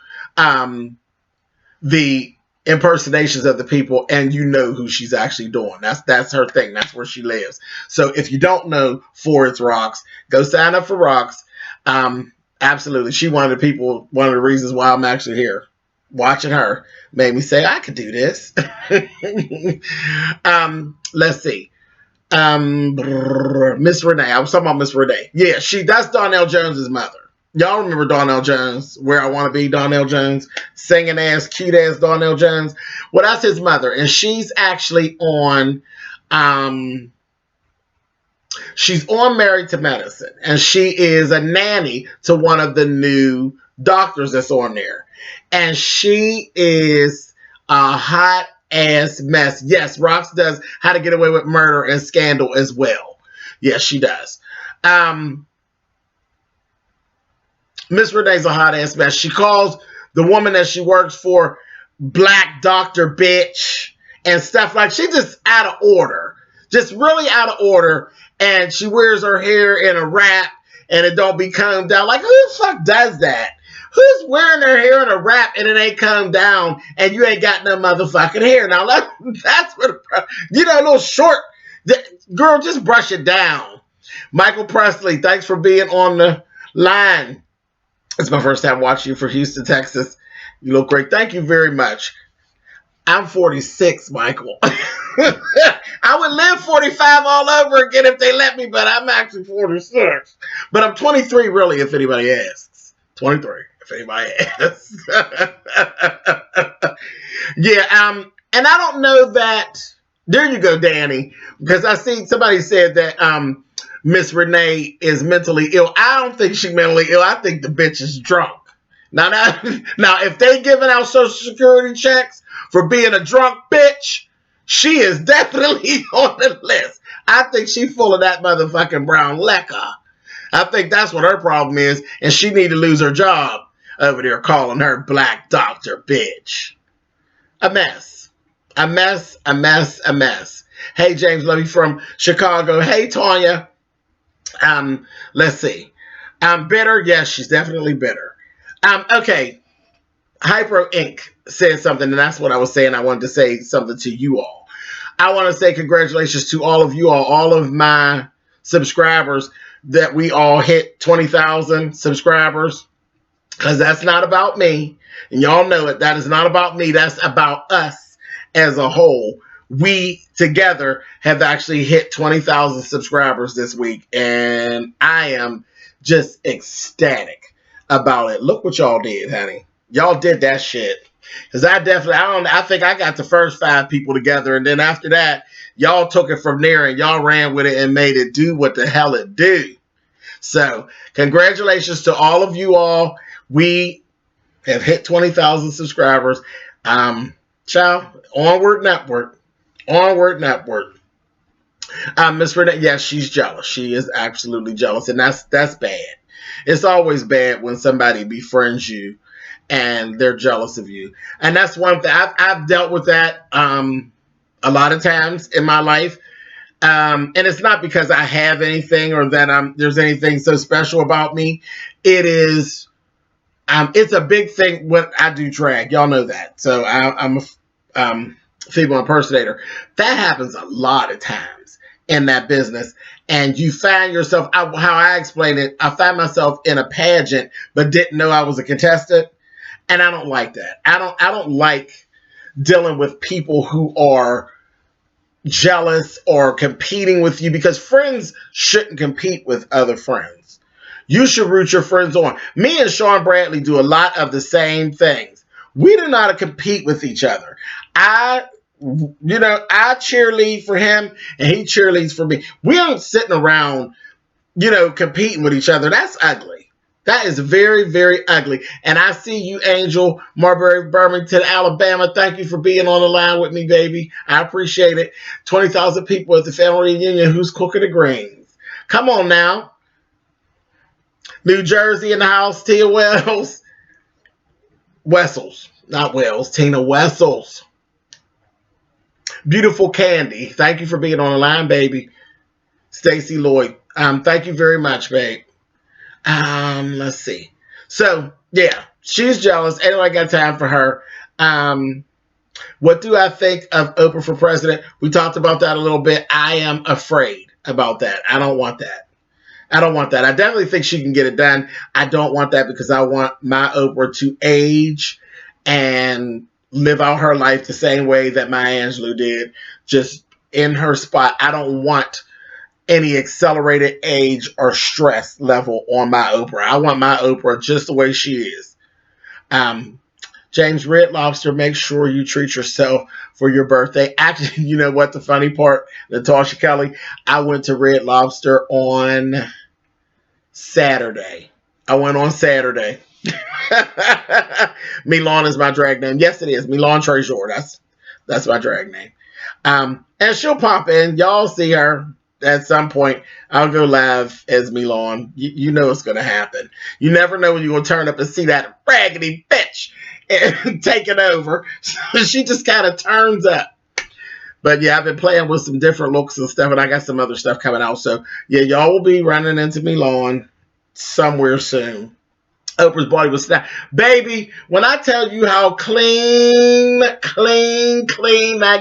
the impersonations of the people, and who she's actually doing. That's her thing. That's where she lives. So if you don't know it's Rox, go sign up for Rox. Absolutely. She one of the reasons why I'm actually here. Watching her made me say, I could do this. Let's see. Miss Renee. I was talking about Miss Renee. Yeah, that's Darnell Jones's mother. Y'all remember Darnell Jones, Where I Want to Be Darnell Jones, singing ass, cute ass Darnell Jones? Well, that's his mother, and she's actually on, Married to Medicine, and she is a nanny to one of the new doctors that's on there, and she is a hot ass mess. Yes, Rox does How to Get Away with Murder and Scandal as well. Yes, she does. Miss Renee's a hot ass mess. She calls the woman that she works for black doctor bitch and stuff like. She's just out of order. Just really out of order. And she wears her hair in a wrap and it don't be combed down. Like, who the fuck does that? Who's wearing their hair in a wrap and it ain't combed down and you ain't got no motherfucking hair? Now, that's what, a little short. Girl, just brush it down. Michael Presley, thanks for being on the line. It's my first time watching you for Houston, Texas. You look great. Thank you very much. I'm 46, Michael. I would live 45 all over again if they let me, but I'm actually 46. But I'm 23, really, if anybody asks. 23, if anybody asks. Yeah, and I don't know that. There you go, Danny. Because I see somebody said that Miss Renee is mentally ill. I don't think she's mentally ill. I think the bitch is drunk. Now, if they giving out Social Security checks for being a drunk bitch, She is definitely on the list. I think she's full of that motherfucking brown liquor. I think that's what her problem is, and she need to lose her job over there calling her black doctor bitch. A mess. A mess, a mess, a mess. Hey, James Levy from Chicago. Hey, Tanya. Let's see. Bitter. Yes, she's definitely bitter. Okay. Hypro Inc. said something, and that's what I was saying. I wanted to say something to you all. I want to say congratulations to all of you all of my subscribers, that we all hit 20,000 subscribers, because that's not about me. And y'all know it. That is not about me. That's about us as a whole. We together have actually hit 20,000 subscribers this week, and I am just ecstatic about it. Look what y'all did, honey. Y'all did that shit. Because I think I got the first 5 people together, and then after that, y'all took it from there and y'all ran with it and made it do what the hell it do. So, congratulations to all of you all. We have hit 20,000 subscribers. Child, onward and upward. Onward and upward. Miss Renee, yes, she's jealous. She is absolutely jealous, and that's bad. It's always bad when somebody befriends you and they're jealous of you. And that's one thing. I've dealt with that a lot of times in my life. And it's not because I have anything or that there's anything so special about me. It is, it's a big thing when I do drag. Y'all know that. So I'm a female impersonator. That happens a lot of times in that business. And you find yourself, how I explain it, I find myself in a pageant, but didn't know I was a contestant. And I don't like that. I don't like dealing with people who are jealous or competing with you, because friends shouldn't compete with other friends. You should root your friends on. Me and Sean Bradley do a lot of the same things. We do not compete with each other. I cheerlead for him and he cheerleads for me. We aren't sitting around, competing with each other. That's ugly. That is very, very ugly. And I see you, Angel Marbury, Birmingham, Alabama. Thank you for being on the line with me, baby. I appreciate it. 20,000 people at the family reunion. Who's cooking the greens? Come on now. New Jersey in the house. Tia Wessels. Not Wells. Tina Wessels. Beautiful Candy. Thank you for being on the line, baby. Stacy Lloyd. Thank you very much, babe. Let's see. So, yeah, she's jealous. Ain't nobody got time for her. What do I think of Oprah for president? We talked about that a little bit. I am afraid about that. I don't want that. I definitely think she can get it done. I don't want that because I want my Oprah to age and live out her life the same way that Maya Angelou did, just in her spot. I don't want any accelerated age or stress level on my Oprah. I want my Oprah just the way she is. James, Red Lobster, make sure you treat yourself for your birthday. Actually, you know what the funny part, Natasha Kelly, I went to Red Lobster on Saturday. I went on Saturday. Milan is my drag name. Yes, it is. Milan Trejor. That's my drag name. And she'll pop in. Y'all see her at some point. I'll go live as Milan. You know it's going to happen. You never know when you're going to turn up and see that raggedy bitch and take it over. So she just kind of turns up. But yeah, I've been playing with some different looks and stuff, and I got some other stuff coming out. So yeah, y'all will be running into Milan somewhere soon. Oprah's body was snapped. Baby, when I tell you how clean that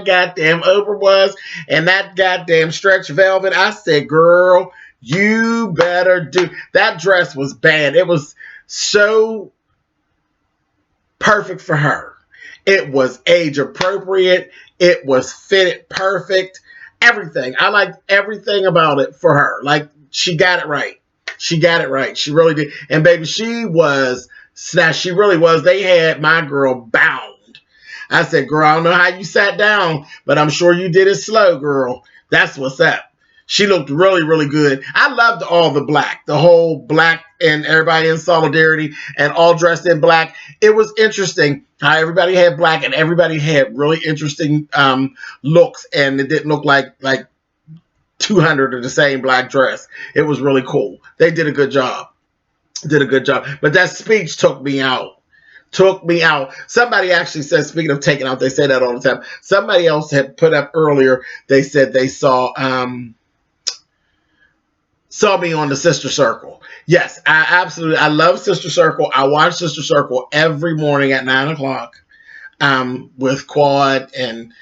goddamn Oprah was, and that goddamn stretch velvet, I said, girl, you better do. That dress was bad. It was so perfect for her. It was age appropriate. It was fitted perfect. Everything. I liked everything about it for her. Like, she got it right. She got it right. She really did. And baby, she was snatched. She really was. They had my girl bound. I said, girl, I don't know how you sat down, but I'm sure you did it slow, girl. That's what's up. She looked really, really good. I loved all the black, the whole black and everybody in solidarity and all dressed in black. It was interesting how everybody had black and everybody had really interesting looks, and it didn't look like 200 of the same black dress. It was really cool. They did a good job. But that speech took me out. Somebody actually said, speaking of taking out, they say that all the time. Somebody else had put up earlier, they said they saw me on the Sister Circle. Yes, I love Sister Circle. I watch Sister Circle every morning at 9 o'clock with Quad and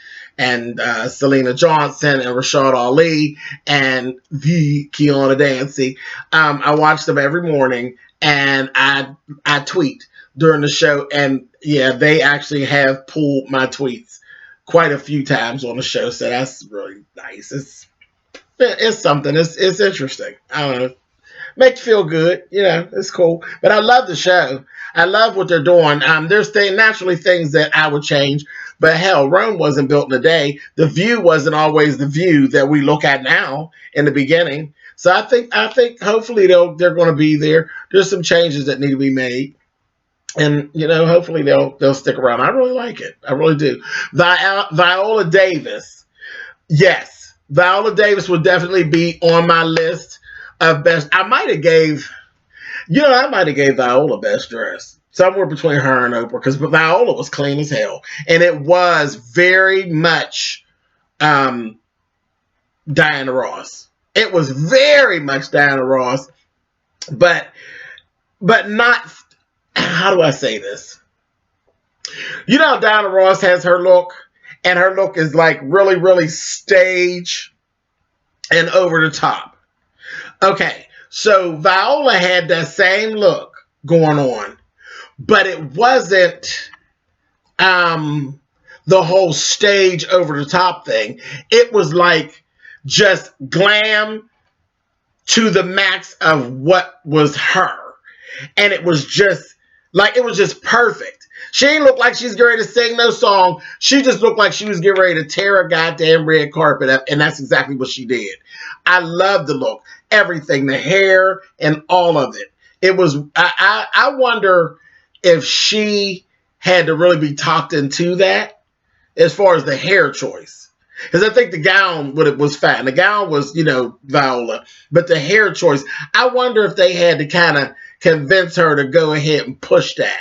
Selena Johnson and Rashad Ali and the Kiana Dancy. I watch them every morning, and I tweet during the show, and yeah, they actually have pulled my tweets quite a few times on the show, so that's really nice. It's something. It's interesting. I don't know. Makes you feel good. It's cool. But I love the show. I love what they're doing. There's naturally things that I would change. But hell, Rome wasn't built in a day. The view wasn't always the view that we look at now in the beginning. So I think hopefully they're going to be there. There's some changes that need to be made. And, hopefully they'll stick around. I really like it. I really do. Viola Davis. Yes. Viola Davis would definitely be on my list of best. I might have gave Viola best dress. Somewhere between her and Oprah, because Viola was clean as hell. And it was very much Diana Ross. It was very much Diana Ross, but not, how do I say this? Diana Ross has her look, and her look is like really, really stage and over the top. Okay, so Viola had that same look going on, but it wasn't the whole stage over the top thing. It was like just glam to the max of what was her. And it was just perfect. She ain't look like she's getting ready to sing no song. She just looked like she was getting ready to tear a goddamn red carpet up, and that's exactly what she did. I love the look, everything, the hair, and all of it. It was. I wonder if she had to really be talked into that as far as the hair choice, because I think the gown was fine. The gown was, Viola, but the hair choice. I wonder if they had to kind of convince her to go ahead and push that.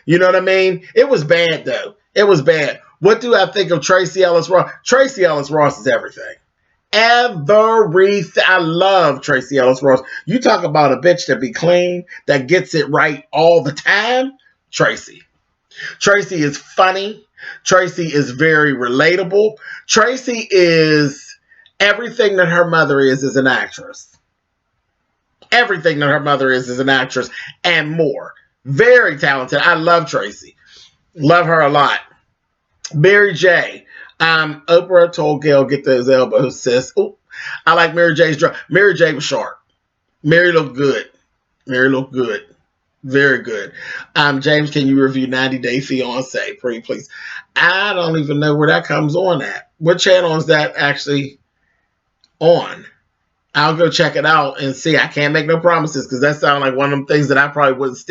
You know what I mean? It was bad, though. It was bad. What do I think of Tracy Ellis Ross? Tracy Ellis Ross is everything. Everything. I love Tracy Ellis Ross. You talk about a bitch that be clean, that gets it right all the time. Tracy. Tracy is funny. Tracy is very relatable. Tracy is everything that her mother is an actress. Everything that her mother is an actress and more. Very talented. I love Tracy. Love her a lot. Mary J. Oprah told Gail, get those elbows, sis. Ooh, I like Mary J's dress. Mary J was sharp. Mary looked good. Very good. James, can you review 90 Day Fiance? Pretty please. I don't even know where that comes on at. What channel is that actually on? I'll go check it out and see. I can't make no promises because that sounds like one of them things that I probably wouldn't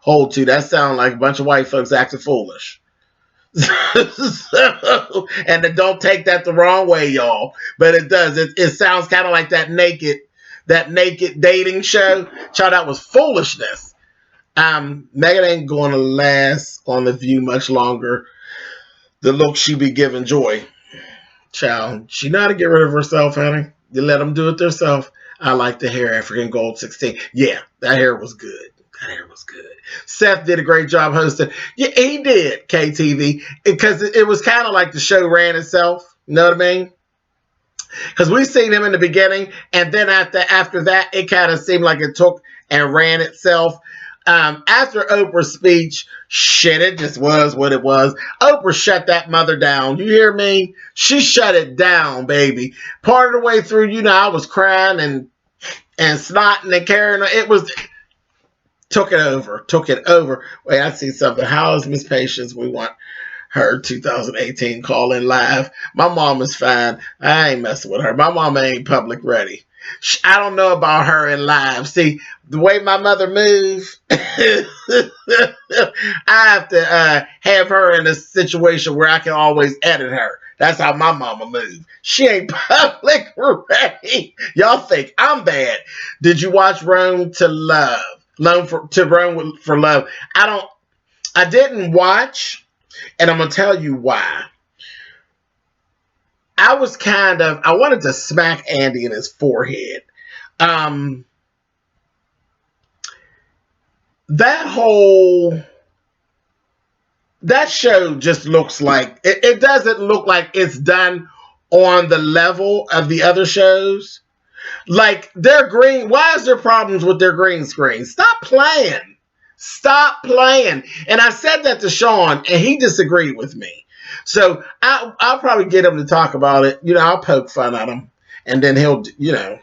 hold to. That sounds like a bunch of white folks acting foolish. And don't take that the wrong way, y'all. But it does. It sounds kind of like that naked dating show. Child, that was foolishness. Megan ain't going to last on The View much longer. The look she be giving Joy. Child, she know how to get rid of herself, honey. You let them do it themselves. I like the hair, African Gold 16. Yeah, that hair was good. Seth did a great job hosting. Yeah, he did, KTV, because it was kind of like the show ran itself. You know what I mean? Because we seen him in the beginning, and then after that, it kind of seemed like it took and ran itself. After Oprah's speech, shit, it just was what it was. Oprah shut that mother down. You hear me? She shut it down, baby. Part of the way through, I was crying and snotting and carrying. It was... Took it over. Wait, I see something. How is Miss Patience? We want her 2018 call-in live. My mom is fine. I ain't messing with her. My mama ain't public ready. I don't know about her in live. See, the way my mother moves, I have to have her in a situation where I can always edit her. That's how my mama moves. She ain't public ready. Y'all think I'm bad. Did you watch Rome to Love? Rome for Love. I didn't watch, and I'm going to tell you why. I wanted to smack Andy in his forehead. That show just looks like, it doesn't look like it's done on the level of the other shows. Like, their green, why is there problems with their green screen? Stop playing. Stop playing. And I said that to Sean, and he disagreed with me. So I'll probably get him to talk about it. You know, I'll poke fun at him, and then he'll do it.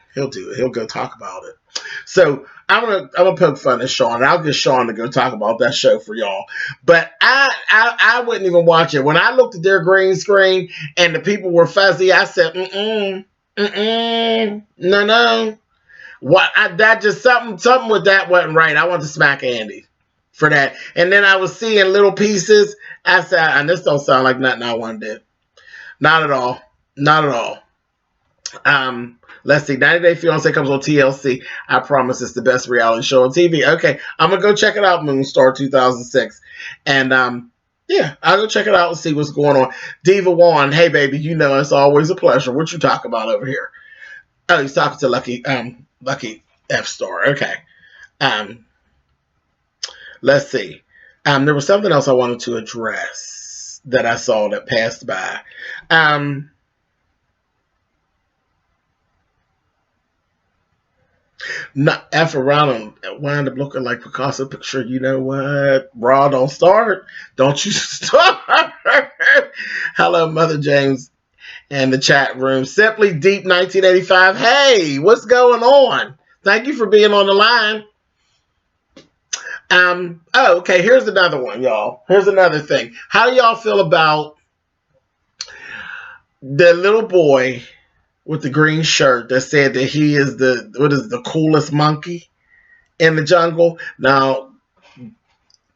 He'll go talk about it. So I'm gonna poke fun at Sean, and I'll get Sean to go talk about that show for y'all. But I wouldn't even watch it. When I looked at their green screen and the people were fuzzy, I said, no. That just something with that wasn't right. I want to smack Andy for that. And then I was seeing little pieces. I said, and this don't sound like nothing I want to do. Not at all. Not at all. Let's see. 90 Day Fiancé comes on TLC. I promise it's the best reality show on TV. Okay, I'm gonna go check it out. Moonstar 2006, and yeah, I'll go check it out and see what's going on. Diva Juan, hey baby, you know it's always a pleasure. What you talking about over here? Oh, he's talking to Lucky F Star. Okay. Let's see. There was something else I wanted to address that I saw that passed by. Not F around and wind up looking like Picasso picture. You know what? Raw, don't start. Don't you start. Hello, Mother James and the chat room. Simply Deep 1985. Hey, what's going on? Thank you for being on the line. Okay, here's another one, y'all. Here's another thing. How do y'all feel about the little boy with the green shirt that said that he is the coolest monkey in the jungle? Now,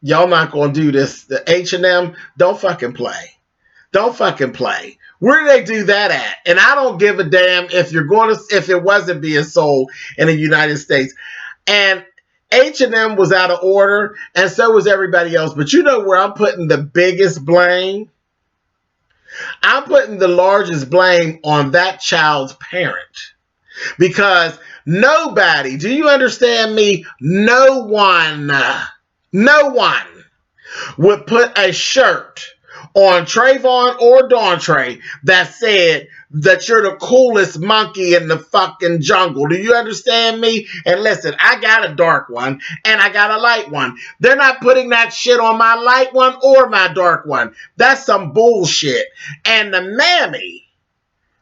y'all not going to do this. The H&M, don't fucking play. Don't fucking play. Where do they do that at? And I don't give a damn if it wasn't being sold in the United States. And H&M was out of order, and so was everybody else. But you know where I'm putting the biggest blame? I'm putting the largest blame on that child's parent. Because nobody, do you understand me? No one would put a shirt on Trayvon or Dawntre that said that you're the coolest monkey in the fucking jungle. Do you understand me? And listen, I got a dark one and I got a light one. They're not putting that shit on my light one or my dark one. That's some bullshit. And the mammy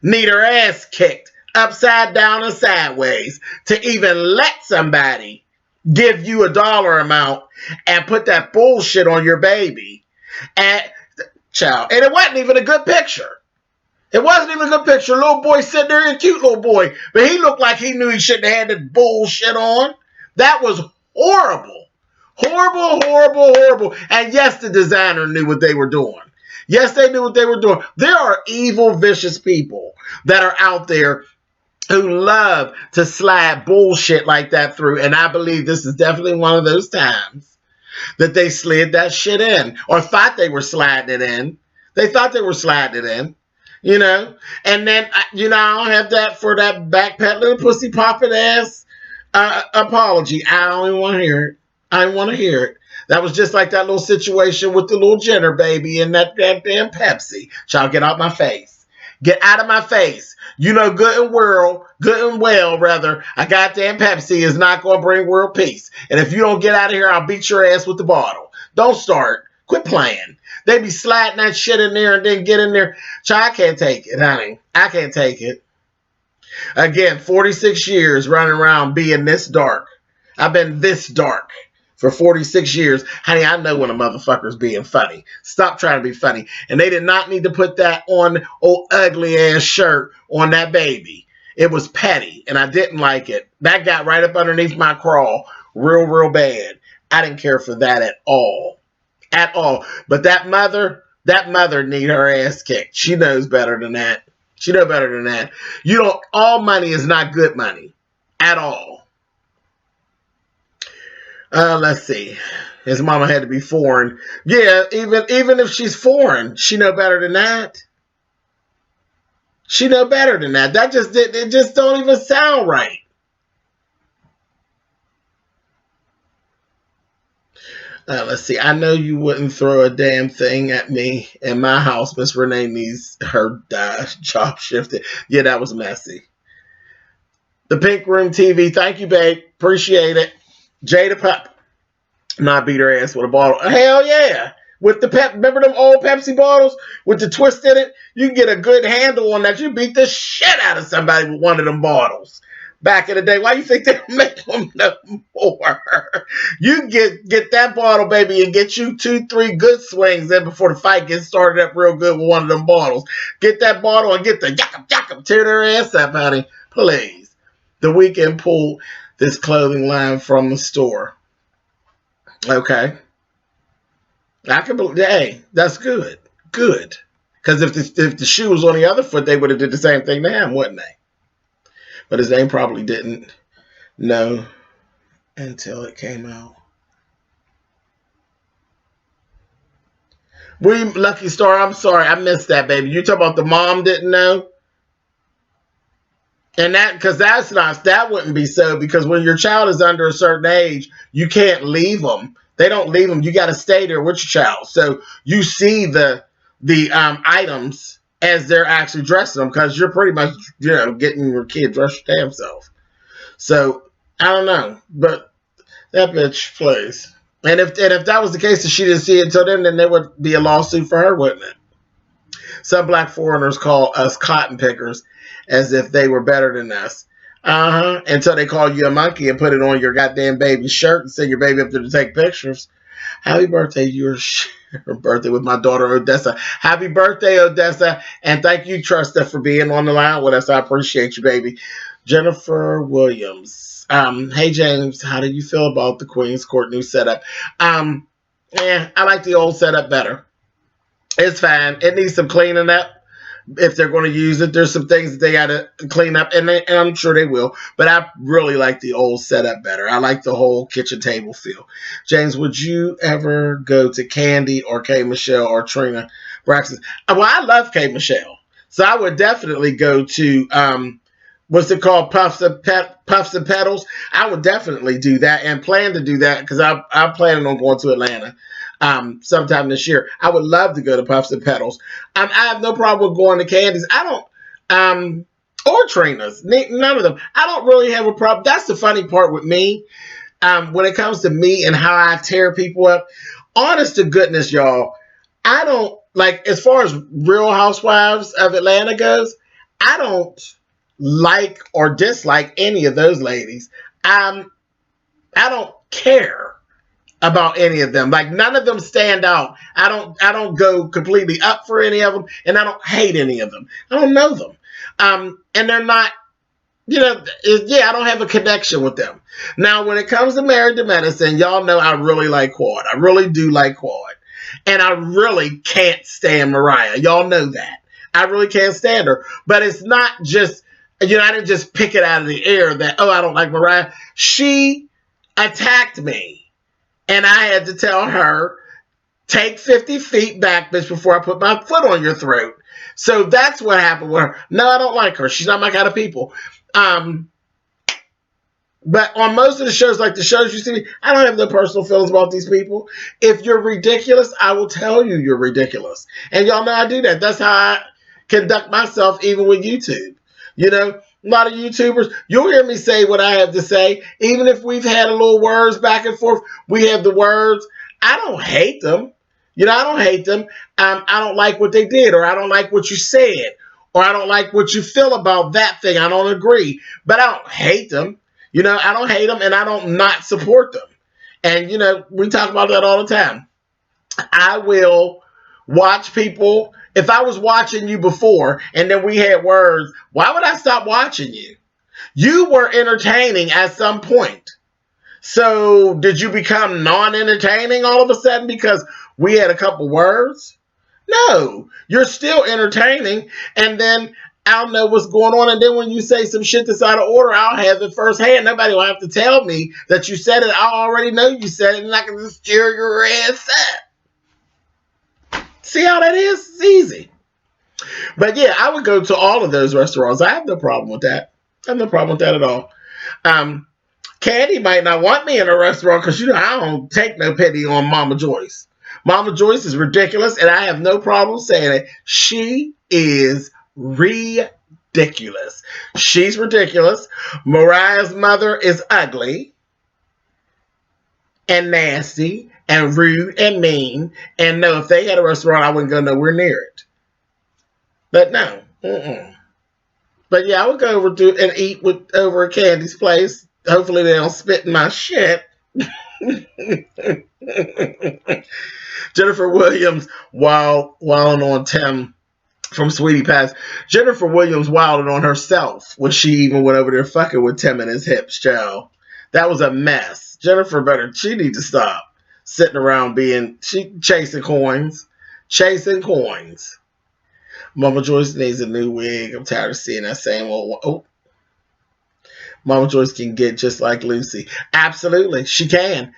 need her ass kicked upside down and sideways to even let somebody give you a dollar amount and put that bullshit on your baby. And child, and it wasn't even a good picture. It wasn't even a good picture. Little boy sitting there, a cute little boy, but he looked like he knew he shouldn't have had that bullshit on. That was horrible. Horrible. And yes, the designer knew what they were doing. Yes, they knew what they were doing. There are evil, vicious people that are out there who love to slide bullshit like that through, and I believe this is definitely one of those times that they slid that shit in, or thought they were sliding it in. They thought they were sliding it in, you know? And then, you know, I don't have that for that backpedaling, pussy popping ass apology. I don't even want to hear it. I don't want to hear it. That was just like that little situation with the little Jenner baby and that damn Pepsi. Child, get out my face. Get out of my face. You know good and well, a goddamn Pepsi is not going to bring world peace. And if you don't get out of here, I'll beat your ass with the bottle. Don't start. Quit playing. They be sliding that shit in there and then get in there. Child, I can't take it, honey. I can't take it. Again, 46 years running around being this dark. I've been this dark for 46 years. Honey, I know when a motherfucker's being funny. Stop trying to be funny. And they did not need to put that on old ugly ass shirt on that baby. It was petty, and I didn't like it. That got right up underneath my crawl real bad. I didn't care for that at all. At all. But that mother need her ass kicked. She knows better than that. She knows better than that. All money is not good money. At all. Let's see. His mama had to be foreign. Yeah, even if she's foreign, she know better than that. She know better than that. It just don't even sound right. Let's see. I know you wouldn't throw a damn thing at me in my house. Miss Renee needs her job shifted. Yeah, that was messy. The Pink Room TV. Thank you, babe. Appreciate it. Jada Pup. Not beat her ass with a bottle. Hell yeah. With the remember them old Pepsi bottles with the twist in it? You can get a good handle on that. You beat the shit out of somebody with one of them bottles. Back in the day, why you think they make them no more? You get that bottle, baby, and get you 2-3 good swings in before the fight gets started up real good with one of them bottles. Get that bottle and get the yakum, tear their ass up, honey. Please. The Weeknd pulled this clothing line from the store. Okay. I can believe, hey, that's good. Good. Because if the shoe was on the other foot, they would have did the same thing to him, wouldn't they? But his name probably didn't know until it came out. Lucky Star, I'm sorry, I missed that, baby. You talking about the mom didn't know? And that wouldn't be so, because when your child is under a certain age, you can't leave them. They don't leave them. You got to stay there with your child. So you see the items as they're actually dressing them, because you're pretty much, getting your kid dressed your damn self. So I don't know, but that bitch plays. And if that was the case, and she didn't see it until then there would be a lawsuit for her, wouldn't it? Some black foreigners call us cotton pickers, as if they were better than us. Until they call you a monkey and put it on your goddamn baby's shirt and send your baby up there to take pictures. Happy birthday. Your birthday with my daughter, Odessa. Happy birthday, Odessa. And thank you, Trusta, for being on the line with us. I appreciate you, baby. Jennifer Williams. Hey, James. How do you feel about the Queen's Court new setup? I like the old setup better. It's fine. It needs some cleaning up. If they're going to use it, there's some things that they got to clean up, and I'm sure they will. But I really like the old setup better. I like the whole kitchen table feel. James, would you ever go to Candy or K. Michelle or Trina Braxton? Well, I love K. Michelle, so I would definitely go to what's it called, Puffs and Petals. I would definitely do that and plan to do that, because I'm planning on going to Atlanta sometime this year. I would love to go to Puffs and Petals. I have no problem with going to Candy's. I don't, or Trina's, none of them. I don't really have a problem. That's the funny part with me. When it comes to me and how I tear people up, honest to goodness, y'all, I don't, like, as far as Real Housewives of Atlanta goes, I don't like or dislike any of those ladies. I don't care about any of them. Like, none of them stand out. I don't go completely up for any of them, and I don't hate any of them. I don't know them. And they're not, I don't have a connection with them. Now, when it comes to Married to Medicine, y'all know I really like Quad. I really do like Quad. And I really can't stand Mariah. Y'all know that. I really can't stand her. But it's not just, I didn't just pick it out of the air that, I don't like Mariah. She attacked me. And I had to tell her, take 50 feet back, bitch, before I put my foot on your throat. So that's what happened with her. No, I don't like her. She's not my kind of people. But on most of the shows, like the shows you see, I don't have no personal feelings about these people. If you're ridiculous, I will tell you you're ridiculous. And y'all know I do that. That's how I conduct myself, even with YouTube. A lot of YouTubers, you'll hear me say what I have to say. Even if we've had a little words back and forth, we have the words. I don't hate them. I don't hate them. I don't like what they did, or I don't like what you said, or I don't like what you feel about that thing. I don't agree, but I don't hate them. I don't hate them, and I don't not support them. And, you know, we talk about that all the time. I will watch people. If I was watching you before and then we had words, why would I stop watching you? You were entertaining at some point. So did you become non-entertaining all of a sudden because we had a couple words? No, you're still entertaining. And then I'll know what's going on. And then when you say some shit that's out of order, I'll have it firsthand. Nobody will have to tell me that you said it. I already know you said it, and I can just cheer your ass up. See how that is? It's easy. But yeah, I would go to all of those restaurants. I have no problem with that. I have no problem with that at all. Candy might not want me in a restaurant because, you know, I don't take no pity on Mama Joyce. Mama Joyce is ridiculous, and I have no problem saying it. She is ridiculous. She's ridiculous. Mariah's mother is ugly and nasty and rude and mean. And no, if they had a restaurant, I wouldn't go nowhere near it. But no. But yeah, I would go over to and eat over at Candy's place. Hopefully they don't spit in my shit. Jennifer Williams wilding on Tim from Sweetie Pies. Jennifer Williams wilded on herself when she even went over there fucking with Tim and his hips, child. That was a mess. She need to stop sitting around chasing coins. Chasing coins. Mama Joyce needs a new wig. I'm tired of seeing that same old one. Oh. Mama Joyce can get just like Lucy. Absolutely, she can.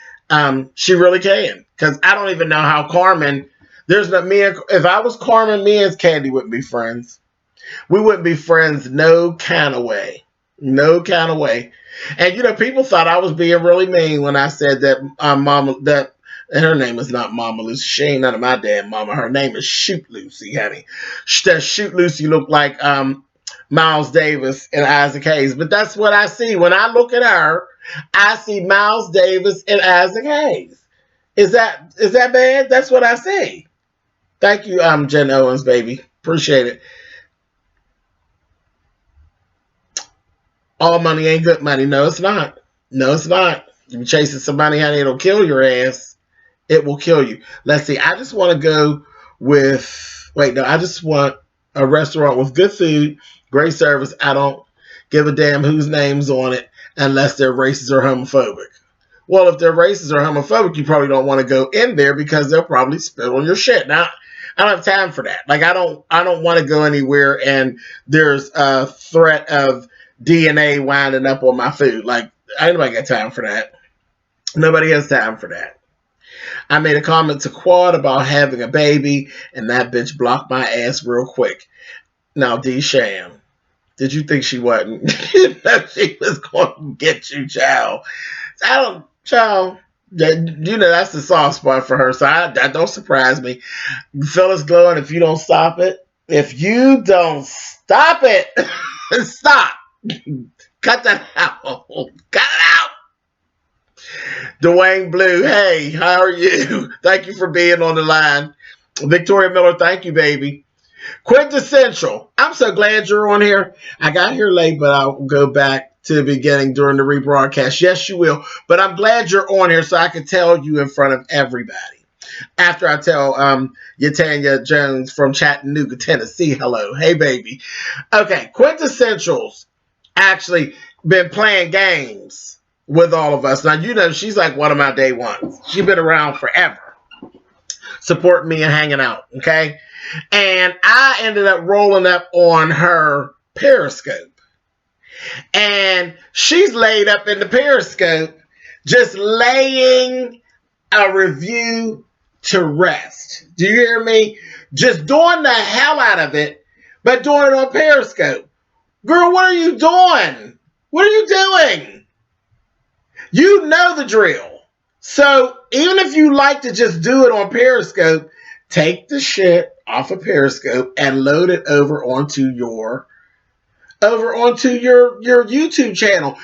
She really can. Because I don't even know how Carmen. If I was Carmen, me and Candy wouldn't be friends. We wouldn't be friends no kind of way. No kind of way. And you know, people thought I was being really mean when I said that and her name is not Mama Lucy. She ain't none of my damn mama. Her name is Shoot Lucy, honey. That Shoot Lucy looked like Miles Davis and Isaac Hayes. But that's what I see. When I look at her, I see Miles Davis and Isaac Hayes. Is that bad? That's what I see. Thank you, Jen Owens, baby. Appreciate it. All money ain't good money. No, it's not. No, it's not. You be chasing somebody, honey, it'll kill your ass. It will kill you. Let's see. I just want to go with... I just want a restaurant with good food, great service. I don't give a damn whose name's on it unless they're racist or homophobic. Well, if they're racist or homophobic, you probably don't want to go in there because they'll probably spit on your shit. Now, I don't have time for that. Like, I don't want to go anywhere and there's a threat of DNA winding up on my food. Like, ain't nobody got time for that. Nobody has time for that. I made a comment to Quad about having a baby, and that bitch blocked my ass real quick. Now, D. Sham, did you think she wasn't? She was going to get you, child. Child, you know that's the soft spot for her, so that don't surprise me. Phyllis Glowing, if you don't stop it, stop. Cut that out. Cut it out. Dwayne Blue, hey, how are you? Thank you for being on the line. Victoria Miller, thank you, baby. Quintessential, I'm so glad you're on here. I got here late, but I'll go back to the beginning during the rebroadcast. Yes, you will. But I'm glad you're on here so I can tell you in front of everybody. After I tell Yatanya Jones from Chattanooga, Tennessee, hello. Hey, baby. Okay, Quintessentials actually been playing games with all of us. Now, you know, she's like one of my day ones. She's been around forever, supporting me and hanging out, okay? And I ended up rolling up on her Periscope. And she's laid up in the Periscope, just laying a review to rest. Do you hear me? Just doing the hell out of it, but doing it on Periscope. Girl, what are you doing? What are you doing? You know the drill. So even if you like to just do it on Periscope, take the shit off of Periscope and load it over onto your YouTube channel.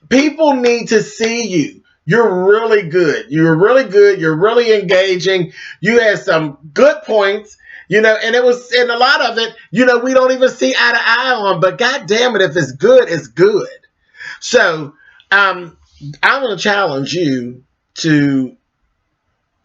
People need to see you. You're really good. You're really good. You're really engaging. You had some good points, you know, and a lot of it, you know, we don't even see eye to eye on, but God damn it, if it's good, it's good. So, I'm going to challenge you to,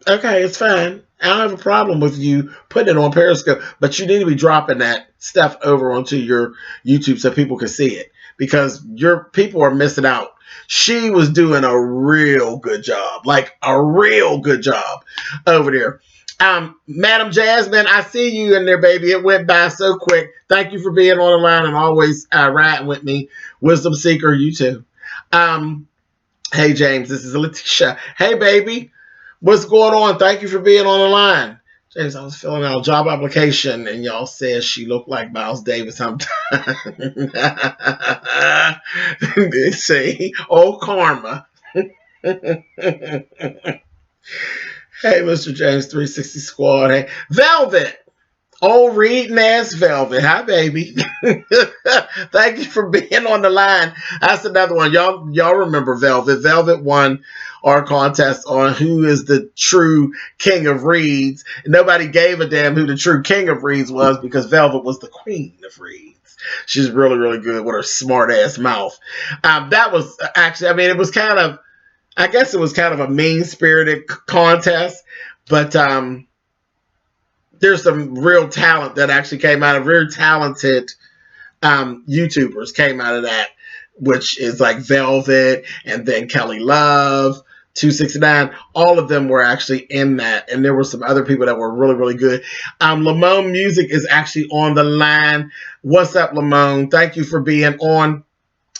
okay, it's fine. I don't have a problem with you putting it on Periscope, but you need to be dropping that stuff over onto your YouTube so people can see it, because your people are missing out. She was doing a real good job, like a real good job over there. Madam Jasmine, I see you in there, baby. It went by so quick. Thank you for being on the line and always riding with me. Wisdom Seeker, you too. Hey, James, this is Letitia. Hey, baby. What's going on? Thank you for being on the line. James, I was filling out a job application, and y'all said she looked like Miles Davis sometimes. They say, oh, karma. Hey, Mr. James 360 Squad. Hey, Velvet. Old reading ass Velvet. Hi, baby. Thank you for being on the line. That's another one. Y'all remember Velvet. Velvet won our contest on who is the true king of reeds. Nobody gave a damn who the true king of reeds was, because Velvet was the queen of reeds. She's really, really good with her smart ass mouth. That was actually, I mean, it was kind of, I guess it was kind of a mean-spirited contest, but there's some real talent that actually came out of, very talented YouTubers came out of that, which is like Velvet and then Kelly Love, 269. All of them were actually in that, and there were some other people that were really, really good. Lamone Music is actually on the line. What's up, Lamone? Thank you for being on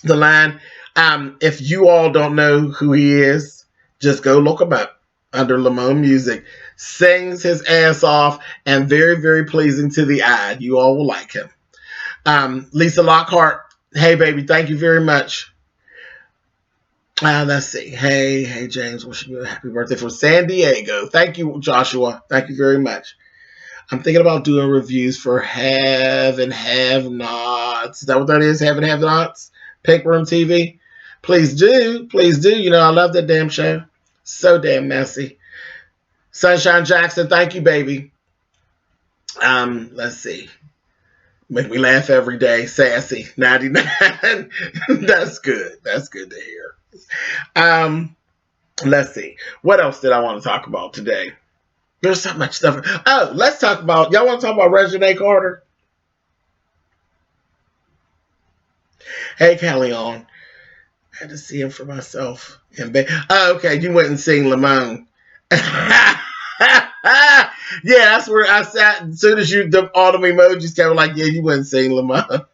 the line. If you all don't know who he is, just go look him up under Lamone Music. Sings his ass off and very, very pleasing to the eye. You all will like him. Lisa Lockhart, hey, baby, thank you very much. Let's see. Hey, James, wishing you a happy birthday from San Diego. Thank you, Joshua. Thank you very much. I'm thinking about doing reviews for Have and Have Nots. Is that what that is? Have and Have Nots? Pink Room TV? Please do. Please do. You know, I love that damn show. So damn messy. Sunshine Jackson, thank you, baby. Let's see. Make me laugh every day. Sassy, 99. That's good. That's good to hear. Let's see. What else did I want to talk about today? There's so much stuff. Oh, let's talk about, y'all want to talk about Reginae Carter? Hey, Callie on. I had to see him for myself. Oh, okay. You went and seen Lamone. Yeah, that's where I sat. As soon as all the emojis came, like, yeah, you went and seen Lamone.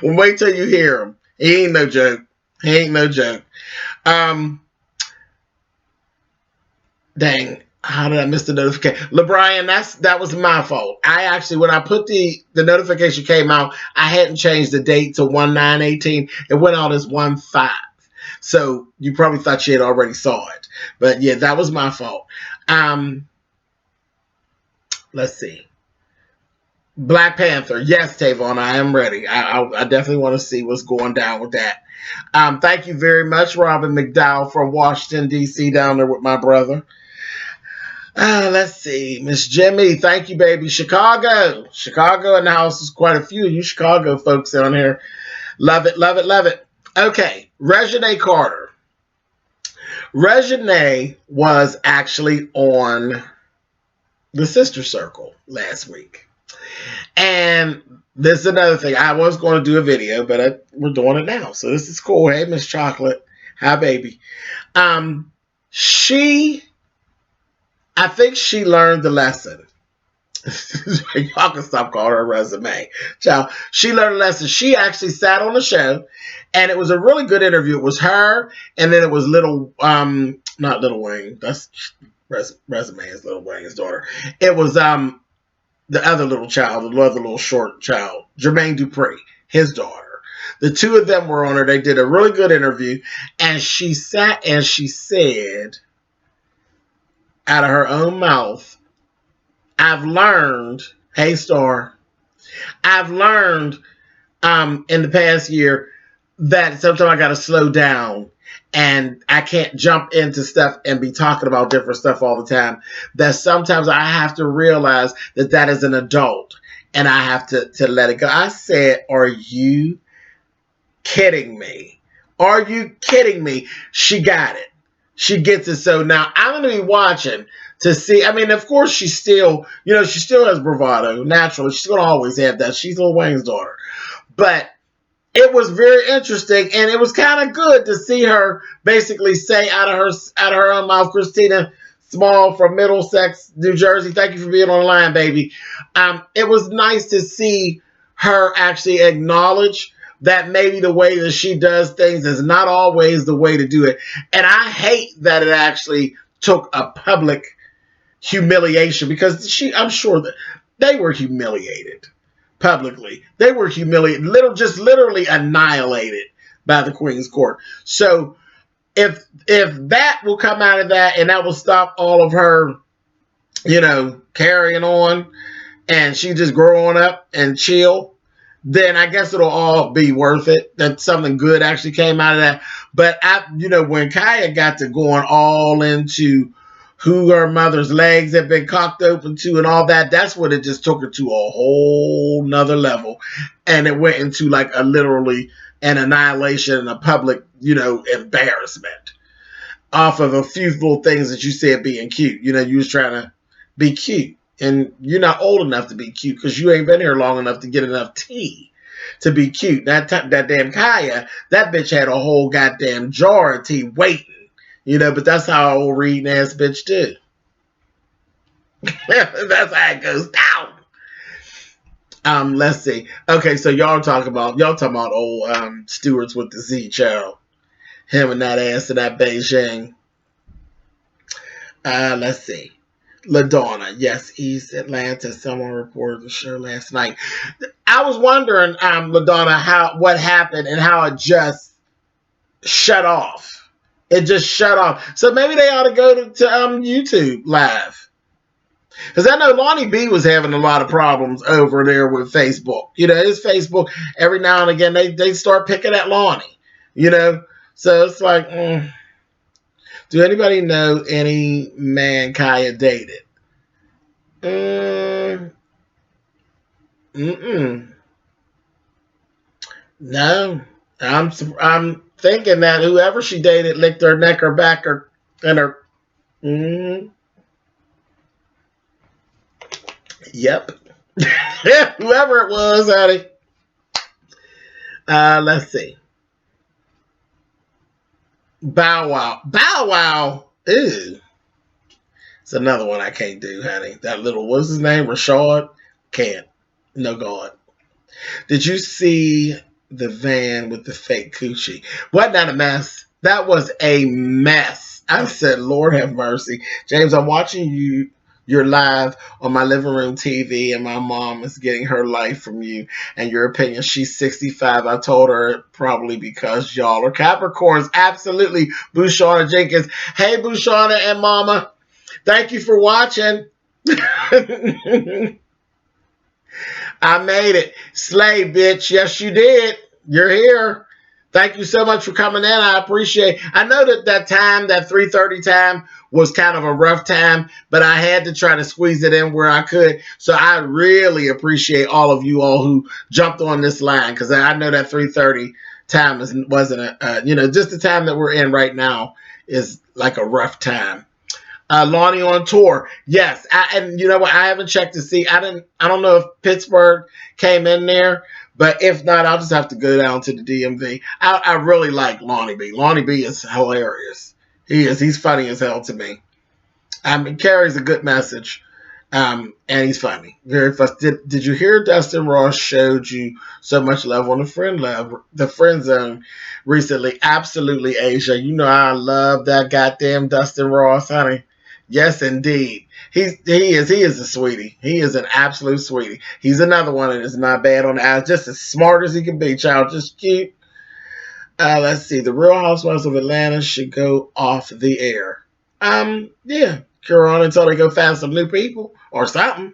Well, wait till you hear him. He ain't no joke. He ain't no joke. Dang. How did I miss the notification? LeBrian, that was my fault. I actually, when I put the notification came out, I hadn't changed the date to 1/9/18. It went out as 1/5. So you probably thought you had already saw it. But yeah, that was my fault. Let's see. Black Panther. Yes, Tavon, I am ready. I definitely want to see what's going down with that. Thank you very much, Robin McDowell from Washington, D.C. down there with my brother. Let's see. Miss Jimmy, thank you, baby. Chicago in the house. There's quite a few of you Chicago folks down here. Love it, love it, love it. Okay, Reginae Carter. Reginae was actually on the Sister Circle last week. And this is another thing. I was going to do a video, but we're doing it now. So this is cool. Hey, Miss Chocolate. Hi, baby. I think she learned the lesson. Y'all can stop calling her a resume. Child, she learned a lesson. She actually sat on the show, and it was a really good interview. It was her, and then it was not Little Wayne. That's resume is Little Wayne's daughter. It was the other little child, the other little short child, Jermaine Dupri, his daughter. The two of them were on her. They did a really good interview, and she sat and she said, out of her own mouth, I've learned, hey Star, I've learned in the past year that sometimes I got to slow down and I can't jump into stuff and be talking about different stuff all the time. That sometimes I have to realize that is an adult and I have to let it go. I said, are you kidding me? Are you kidding me? She got it. she gets it. So now I'm going to be watching to see. I mean, of course, she's still, she still has bravado. Naturally, she's going to always have that. She's Lil Wayne's daughter. But it was very interesting, and it was kind of good to see her basically say out of her own mouth, Christina Small from Middlesex, New Jersey. Thank you for being on the line, baby. It was nice to see her actually acknowledge that maybe the way that she does things is not always the way to do it. And I hate that it actually took a public humiliation, because I'm sure that they were humiliated publicly. They were humiliated, just literally annihilated by the Queen's Court. So if that will come out of that, and that will stop all of her, carrying on, and she just growing up and chill, then I guess it'll all be worth it. That something good actually came out of that. But when Kaya got to going all into who her mother's legs had been cocked open to and all that, that's when it just took her to a whole nother level. And it went into like literally an annihilation and a public, embarrassment off of a few little things that you said being cute. You was trying to be cute. And you're not old enough to be cute, because you ain't been here long enough to get enough tea to be cute. That damn Kaya, that bitch had a whole goddamn jar of tea waiting. But that's how old reading ass bitch do. That's how it goes down. Let's see. Okay, so y'all talking about old Stewarts with the Z, child. Him and that ass in that Beijing. Let's see. LaDonna, yes, East Atlanta. Someone reported the show last night. I was wondering, LaDonna, what happened and how it just shut off. It just shut off. So maybe they ought to go to YouTube live. Because I know Lonnie B was having a lot of problems over there with Facebook. His Facebook, every now and again, they start picking at Lonnie. So it's like, do anybody know any man Kaya dated? No. I'm thinking that whoever she dated licked her neck, her back, and her. Yep. Whoever it was, honey. Let's see. Bow Wow. Bow Wow. Ew. It's another one I can't do, honey. That little, what's his name? Rashad? Can't. No God. Did you see the van with the fake coochie? Wasn't that a mess? That was a mess. I said, Lord have mercy. James, I'm watching you. You're live on my living room TV, and my mom is getting her life from you and your opinion. She's 65. I told her probably because y'all are Capricorns. Absolutely. Bushana Jenkins. Hey, Bushana and Mama. Thank you for watching. I made it. Slay, bitch. Yes, you did. You're here. Thank you so much for coming in. I appreciate it. I know that time, that 3:30 time, was kind of a rough time, but I had to try to squeeze it in where I could. So I really appreciate all of you all who jumped on this line, because I know that 3:30 time wasn't just the time that we're in right now is like a rough time. Lonnie on tour. Yes. And you know what? I haven't checked to see. I don't know if Pittsburgh came in there, but if not, I'll just have to go down to the DMV. I really like Lonnie B. Lonnie B is hilarious. He is. He's funny as hell to me. He carries a good message. And he's funny. Very funny. Did you hear Dustin Ross showed you so much love on the friend zone recently? Absolutely, Asia. You know I love that goddamn Dustin Ross, honey. Yes, indeed. He is a sweetie. He is an absolute sweetie. He's another one that is not bad on the eyes. Just as smart as he can be, child. Just cute. Let's see. The Real Housewives of Atlanta should go off the air. Yeah. Cure on until they go find some new people or something.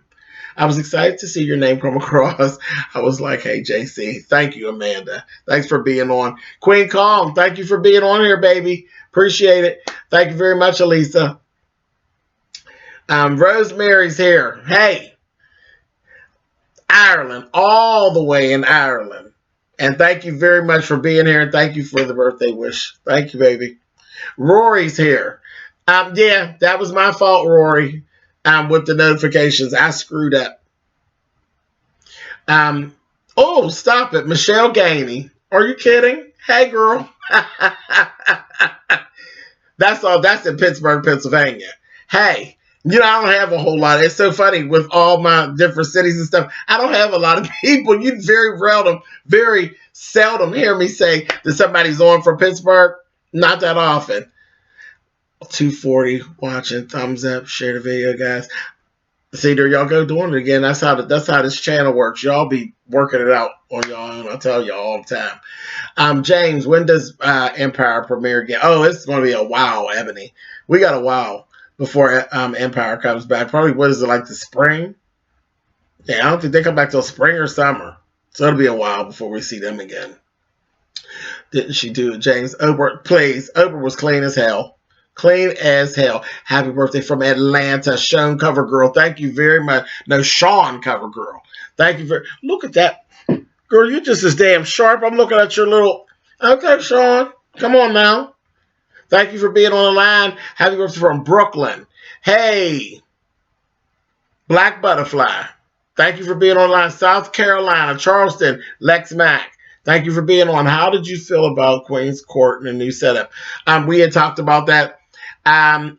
I was excited to see your name come across. I was like, hey, JC. Thank you, Amanda. Thanks for being on. Queen Calm, thank you for being on here, baby. Appreciate it. Thank you very much, Elisa. Rosemary's here. Hey, Ireland, all the way in Ireland. And thank you very much for being here, and thank you for the birthday wish. Thank you, baby. Rory's here. Yeah, that was my fault, Rory. With the notifications, I screwed up. Oh, stop it, Michelle Gainey. Are you kidding? Hey, girl. That's all. That's in Pittsburgh, Pennsylvania. Hey, I don't have a whole lot. It's so funny with all my different cities and stuff. I don't have a lot of people. You very seldom hear me say that somebody's on from Pittsburgh. Not that often. 240 watching, thumbs up, share the video, guys. See, there y'all go doing it again. That's how this channel works. Y'all be working it out on y'all own. I tell y'all all the time. James, when does Empire premiere again? Oh, it's going to be a while, Ebony. We got a while before Empire comes back. Probably, what is it, like the spring? Yeah, I don't think they come back till spring or summer. So it'll be a while before we see them again. Didn't she do it, James? Oprah, please. Oprah was clean as hell. Clean as hell. Happy birthday from Atlanta, Sean Cover Girl. Thank you very much. No, Sean Cover Girl. Thank you very. Look at that, girl. You're just as damn sharp. I'm looking at your little. Okay, Sean, come on now. Thank you for being on the line. Happy birthday from Brooklyn. Hey, Black Butterfly. Thank you for being on the line. South Carolina, Charleston, Lex Mack. Thank you for being on. How did you feel about Queen's Court and the new setup? We had talked about that. I'm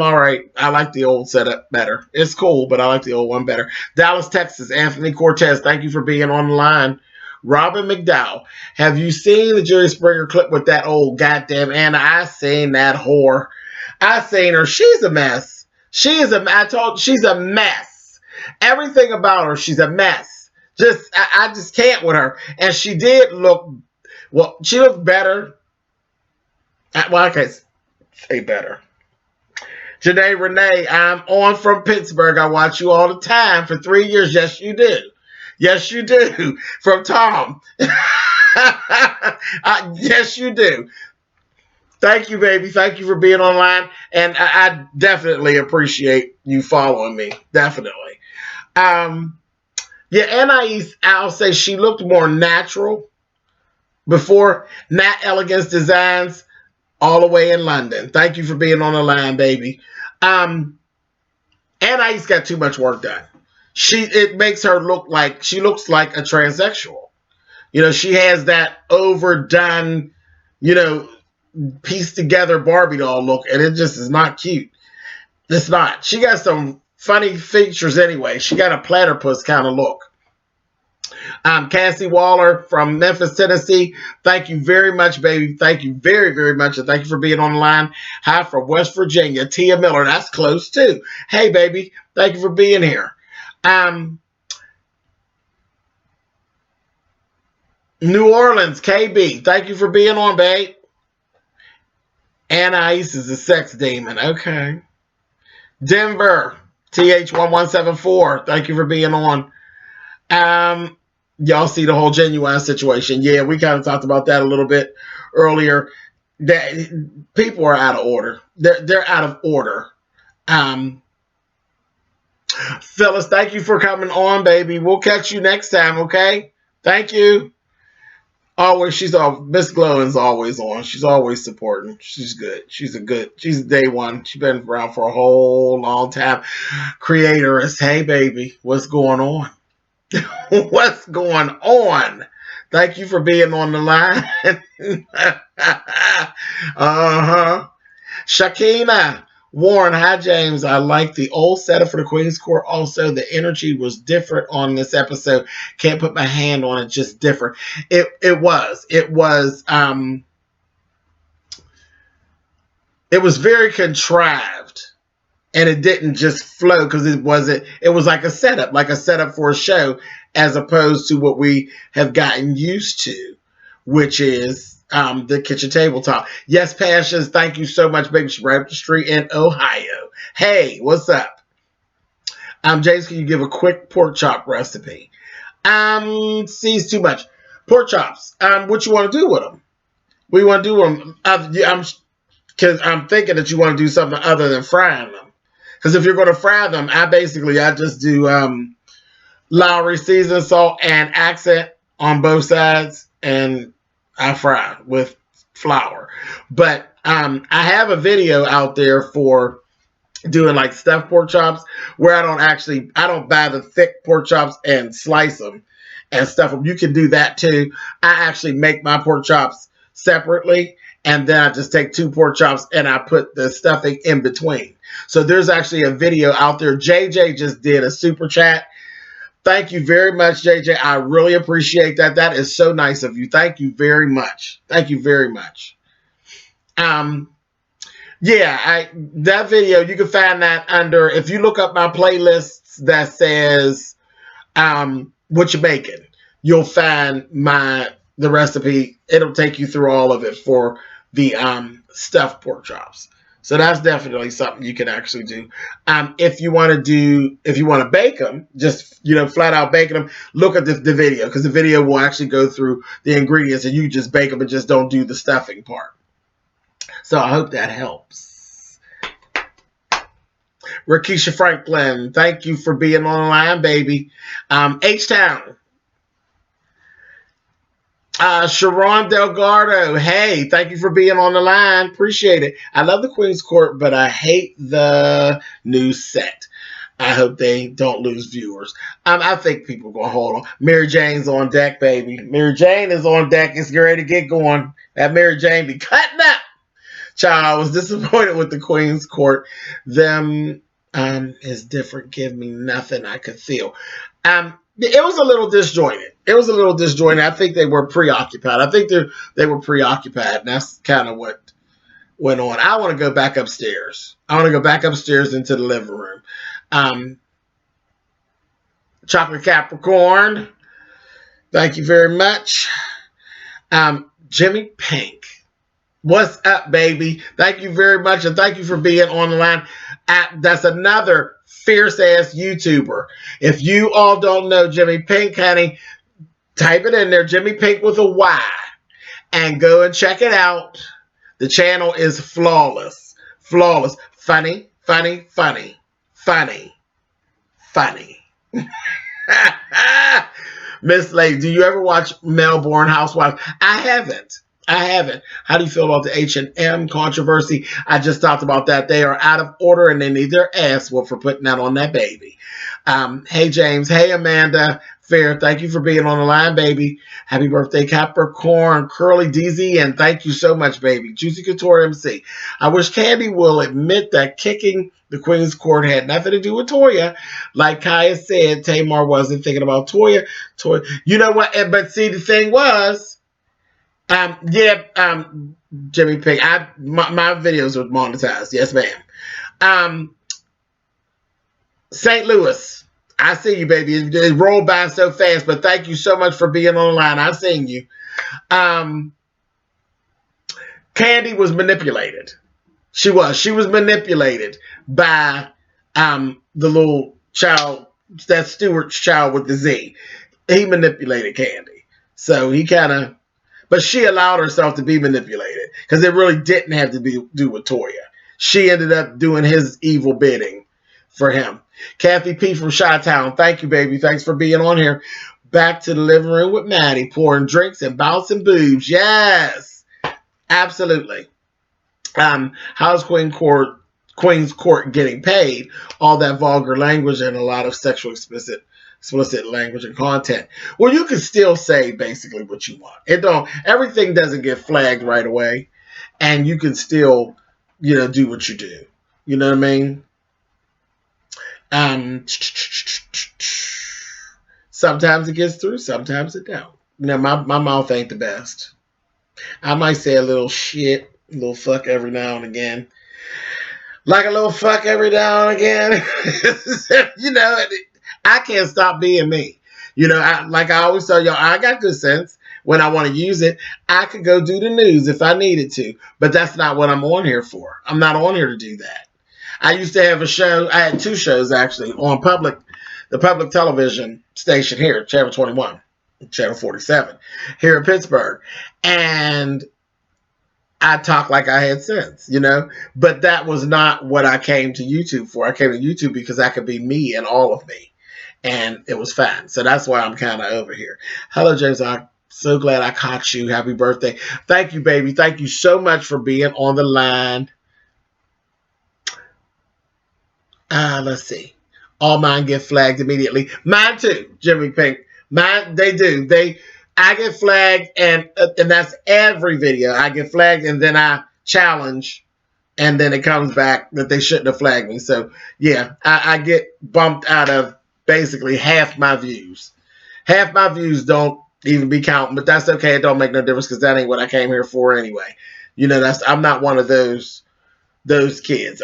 all right. I like the old setup better. It's cool, but I like the old one better. Dallas, Texas, Anthony Cortez. Thank you for being on the line. Robin McDowell. Have you seen the Jerry Springer clip with that old goddamn Anna? I seen that whore. I seen her. She's a mess. She's a mess. Everything about her, she's a mess. I just can't with her. And she did look, well, she looked better. Well, I can't say better. Janae Renee, I'm on from Pittsburgh. I watch you all the time for 3 years. Yes, you do. Yes, you do. From Tom. Yes, you do. Thank you, baby. Thank you for being online. And I definitely appreciate you following me. Definitely. Yeah, Anais, I'll say she looked more natural before. Nat Elegance Designs, all the way in London. Thank you for being on the line, baby. Anais got too much work done. It makes her look like, she looks like a transsexual. She has that overdone, pieced together Barbie doll look, and it just is not cute. It's not. She got some funny features anyway. She got a platypus kind of look. Cassie Waller from Memphis, Tennessee. Thank you very much, baby. Thank you very, very much. And thank you for being on the line. Hi from West Virginia. Tia Miller. That's close too. Hey, baby. Thank you for being here. New Orleans, KB. Thank you for being on, babe. Anais is a sex demon. Okay. Denver, TH1174. Thank you for being on. Y'all see the whole Genuine situation. Yeah, we kind of talked about that a little bit earlier. That people are out of order. They're out of order. Phyllis, thank you for coming on, baby. We'll catch you next time, okay? Thank you. Always, Miss Glowin's always on. She's always supporting. She's good. She's day one. She's been around for a whole long time. Creatorist. Hey, baby, what's going on? What's going on? Thank you for being on the line. Shakina Warren, hi James. I like the old setup for the Queen's Court. Also, the energy was different on this episode. Can't put my hand on it, just different. It was very contrived. And it didn't just flow because it was like a setup for a show, as opposed to what we have gotten used to, which is the kitchen table talk. Yes, Passions, thank you so much, baby. She's right up the street in Ohio. Hey, what's up? James, can you give a quick pork chop recipe? Sees too much. Pork chops. What you want to do with them? What you want to do with them? Because I'm thinking that you want to do something other than frying them. Because if you're going to fry them, I just do Lowry seasoned salt and accent on both sides, and I fry with flour. But I have a video out there for doing like stuffed pork chops where I don't buy the thick pork chops and slice them and stuff them. You can do that too. I actually make my pork chops separately, and then I just take 2 pork chops and I put the stuffing in between. So there's actually a video out there. JJ just did a super chat. Thank you very much, JJ. I really appreciate that. That is so nice of you. Thank you very much. Thank you very much. Yeah, that video, you can find that under, if you look up my playlists that says what you're making, you'll find the recipe. It'll take you through all of it for the stuffed pork chops. So that's definitely something you can actually do. If you want to bake them, just flat out baking them, look at the video, because the video will actually go through the ingredients and you just bake them and just don't do the stuffing part. So I hope that helps. Rakisha Franklin, thank you for being on the line, baby. H-Town. Sharon Delgado, hey, thank you for being on the line. Appreciate it. I love the Queen's Court, but I hate the new set. I hope they don't lose viewers. I think people are going to hold on. Mary Jane's on deck, baby. Mary Jane is on deck. It's ready to get going. That Mary Jane be cutting up. Child, I was disappointed with the Queen's Court. Them is different. Give me nothing I could feel. It was a little disjointed. I think they were preoccupied. I think they were preoccupied, and that's kind of what went on. I want to go back upstairs. Into the living room. Chocolate Capricorn, thank you very much. Jimmy Pink. What's up, baby? Thank you very much, and thank you for being on the line. That's another fierce-ass YouTuber. If you all don't know Jimmy Pink, honey, type it in there, Jimmy Pink with a Y, and go and check it out. The channel is flawless. Flawless. Funny, funny, funny. Funny. Funny. Miss Lady, do you ever watch Melbourne Housewives? I haven't. How do you feel about the H&M controversy? I just talked about that. They are out of order and they need their ass whooped for putting that on that baby. Hey, James. Hey, Amanda Fair. Thank you for being on the line, baby. Happy birthday, Capricorn, Curly DZ, and thank you so much, baby. Juicy Couture MC. I wish Candy will admit that kicking the Queen's Court had nothing to do with Toya. Like Kaya said, Tamar wasn't thinking about Toya. You know what? But see, the thing was, Jimmy Pink. My videos are monetized. Yes, ma'am. St. Louis. I see you, baby. It rolled by so fast, but thank you so much for being on the line. I seen you. Candy was manipulated. She was manipulated by the little child, that Stewart's child with the Z. He manipulated Candy. So he kind of, but she allowed herself to be manipulated because it really didn't have to do with Toya. She ended up doing his evil bidding for him. Kathy P. from Chi-Town, thank you, baby. Thanks for being on here. Back to the living room with Maddie, pouring drinks and bouncing boobs. Yes, absolutely. How's Queen's Court getting paid? All that vulgar language and a lot of sexual explicit language and content. Well, you can still say basically what you want. Everything doesn't get flagged right away, and you can still, do what you do. You know what I mean? Sometimes it gets through, sometimes it don't. My mouth ain't the best. I might say a little shit, a little fuck every now and again. Like a little fuck every now and again. I can't stop being me. Like I always tell y'all, I got good sense. When I want to use it, I could go do the news if I needed to. But that's not what I'm on here for. I'm not on here to do that. I used to have a show. I had 2 shows, actually, on the public television station here, Channel 21, Channel 47, here in Pittsburgh. And I talk like I had sense, But that was not what I came to YouTube for. I came to YouTube because I could be me and all of me. And it was fine. So that's why I'm kind of over here. Hello, James. So glad I caught you. Happy birthday. Thank you, baby. Thank you so much for being on the line. Let's see. All mine get flagged immediately. Mine too, Jimmy Pink. Mine, they do. I get flagged, and that's every video. I get flagged, and then I challenge, and then it comes back that they shouldn't have flagged me. So yeah, I get bumped out of basically half my views. Half my views don't even be counting, but that's okay. It don't make no difference because that ain't what I came here for anyway. I'm not one of those kids.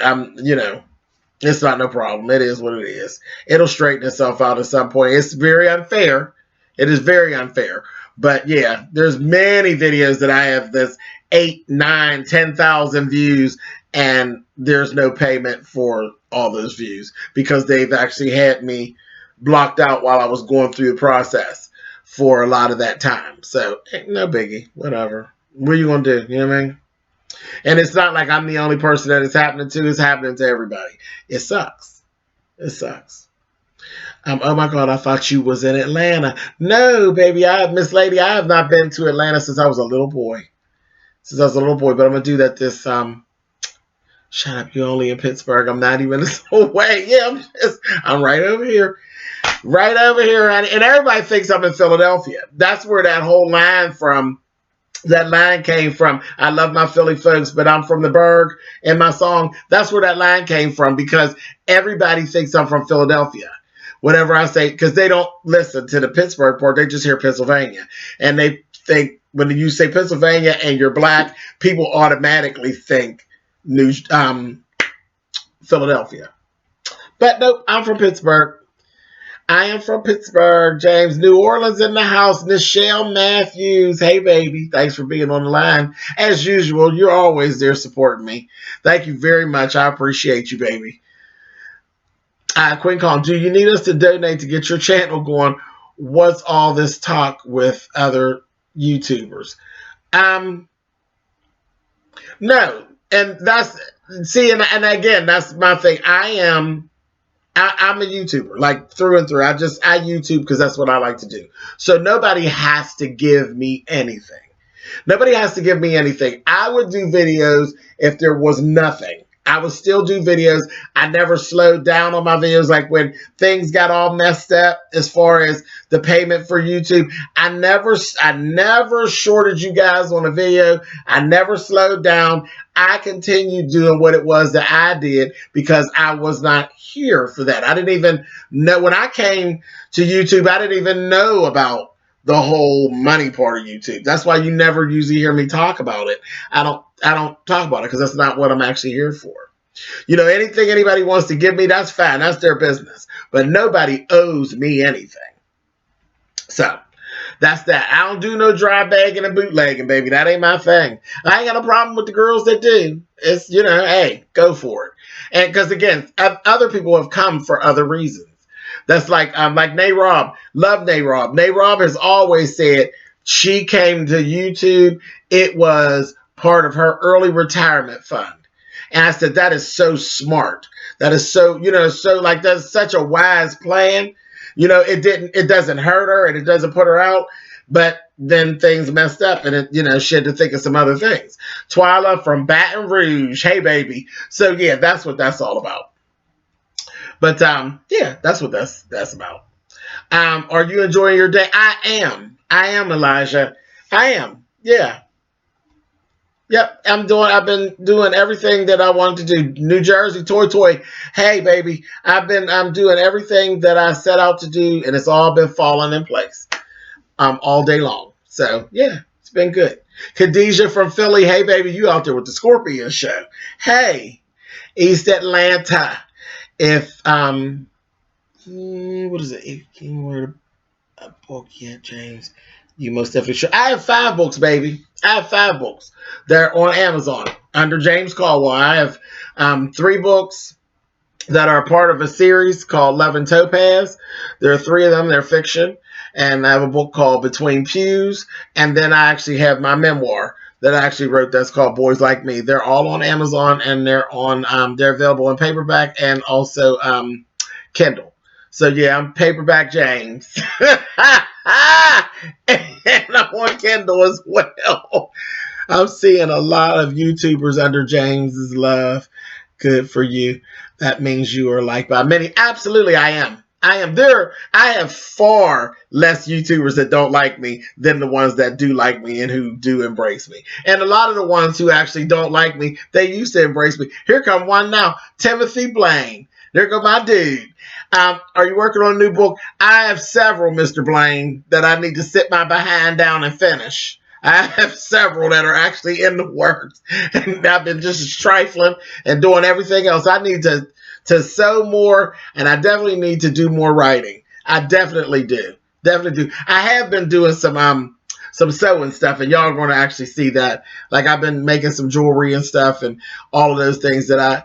It's not no problem. It is what it is. It'll straighten itself out at some point. It's very unfair. It is very unfair. But yeah, there's many videos that I have that's 8, 9, 10,000 views, and there's no payment for all those views because they've actually had me blocked out while I was going through the process for a lot of that time. So no biggie. Whatever. What are you going to do? You know what I mean? And it's not like I'm the only person that it's happening to. It's happening to everybody. It sucks. It sucks. Oh my God, I thought you was in Atlanta. No, baby, Miss Lady, I have not been to Atlanta since I was a little boy. But I'm going to do that this, shut up, you're only in Pittsburgh. I'm not even this whole way. Yeah, I'm right over here. Right over here. And everybody thinks I'm in Philadelphia. That's where that whole line came from. I love my Philly folks, but I'm from the Berg in my song. That's where that line came from because everybody thinks I'm from Philadelphia. Whatever I say, because they don't listen to the Pittsburgh part, they just hear Pennsylvania. And they think when you say Pennsylvania and you're black, people automatically think Philadelphia. But nope, I'm from Pittsburgh. I am from Pittsburgh, James. New Orleans in the house. Nichelle Matthews. Hey, baby. Thanks for being on the line. As usual, you're always there supporting me. Thank you very much. I appreciate you, baby. Queen Kong, do you need us to donate to get your channel going? What's all this talk with other YouTubers? No. And and again, that's my thing. I'm a YouTuber, like through and through. I YouTube because that's what I like to do. So nobody has to give me anything. Nobody has to give me anything. I would do videos if there was nothing. I would still do videos. I never slowed down on my videos. Like when things got all messed up as far as the payment for YouTube, I never shorted you guys on a video. I never slowed down. I continued doing what it was that I did because I was not here for that. I didn't even know when I came to YouTube. I didn't even know about the whole money part of YouTube. That's why you never usually hear me talk about it. I don't talk about it because that's not what I'm actually here for. Anything anybody wants to give me, that's fine. That's their business. But nobody owes me anything. So that's that. I don't do no dry bagging and bootlegging, baby. That ain't my thing. I ain't got a problem with the girls that do. It's, hey, go for it. And because, again, other people have come for other reasons. That's like Nay-Rob. Love Nay-Rob. Nay-Rob has always said she came to YouTube. It was part of her early retirement fund. And I said, that is so smart. That is so, that's such a wise plan. It doesn't hurt her and it doesn't put her out. But then things messed up and she had to think of some other things. Twyla from Baton Rouge. Hey, baby. So, yeah, that's what that's all about. But, yeah, that's what that's about. Are you enjoying your day? I am, Elijah. I am. Yeah. Yep. I've been doing everything that I wanted to do. New Jersey Toy. Hey, baby. I'm doing everything that I set out to do, and it's all been falling in place all day long. So, yeah, it's been good. Khadijah from Philly. Hey, baby, you out there with the Scorpion show. Hey, East Atlanta. If what is it? If you were a book yet, James, you most definitely should. I have 5 books, baby. I have 5 books. They're on Amazon under James Colwell. I have 3 books that are part of a series called Love and Topaz. There are 3 of them. They're fiction. And I have a book called Between Pews. And then I actually have my memoir that I actually wrote that's called Boys Like Me. They're all on Amazon, and they're available in paperback and also Kindle. So yeah, I'm Paperback James. And I'm handle as well. I'm seeing a lot of YouTubers under James's love. Good for you. That means you are liked by many. Absolutely, I am. I have far less YouTubers that don't like me than the ones that do like me and who do embrace me. And a lot of the ones who actually don't like me, they used to embrace me. Here come one now, Timothy Blaine. There go my dude. Are you working on a new book? I have several, Mr. Blaine, that I need to sit my behind down and finish. I have several that are actually in the works, and I've been just trifling and doing everything else. I need to sew more, and I definitely need to do more writing. I definitely do. Definitely do. I have been doing some sewing stuff, and y'all are going to actually see that. Like, I've been making some jewelry and stuff and all of those things that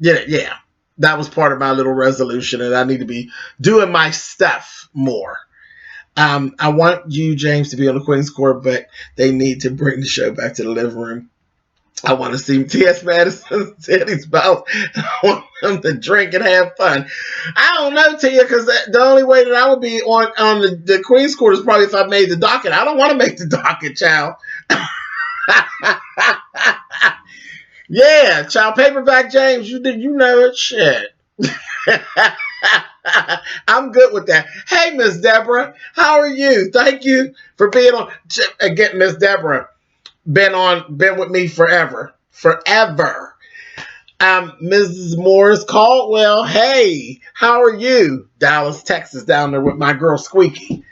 yeah. That was part of my little resolution, and I need to be doing my stuff more. I want you, James, to be on the Queen's Court, but they need to bring the show back to the living room. I want to see T.S. Madison and Teddy's Spouse. I want them to drink and have fun. I don't know, Tia, because the only way that I would be on the Queen's Court is probably if I made the docket. I don't want to make the docket, child. Yeah, child, paperback James, you know it. Shit. I'm good with that. Hey, Miss Deborah, how are you? Thank you for being on. Again, Miss Deborah, been with me forever. Mrs. Morris Caldwell, hey, how are you? Dallas, Texas, down there with my girl Squeaky.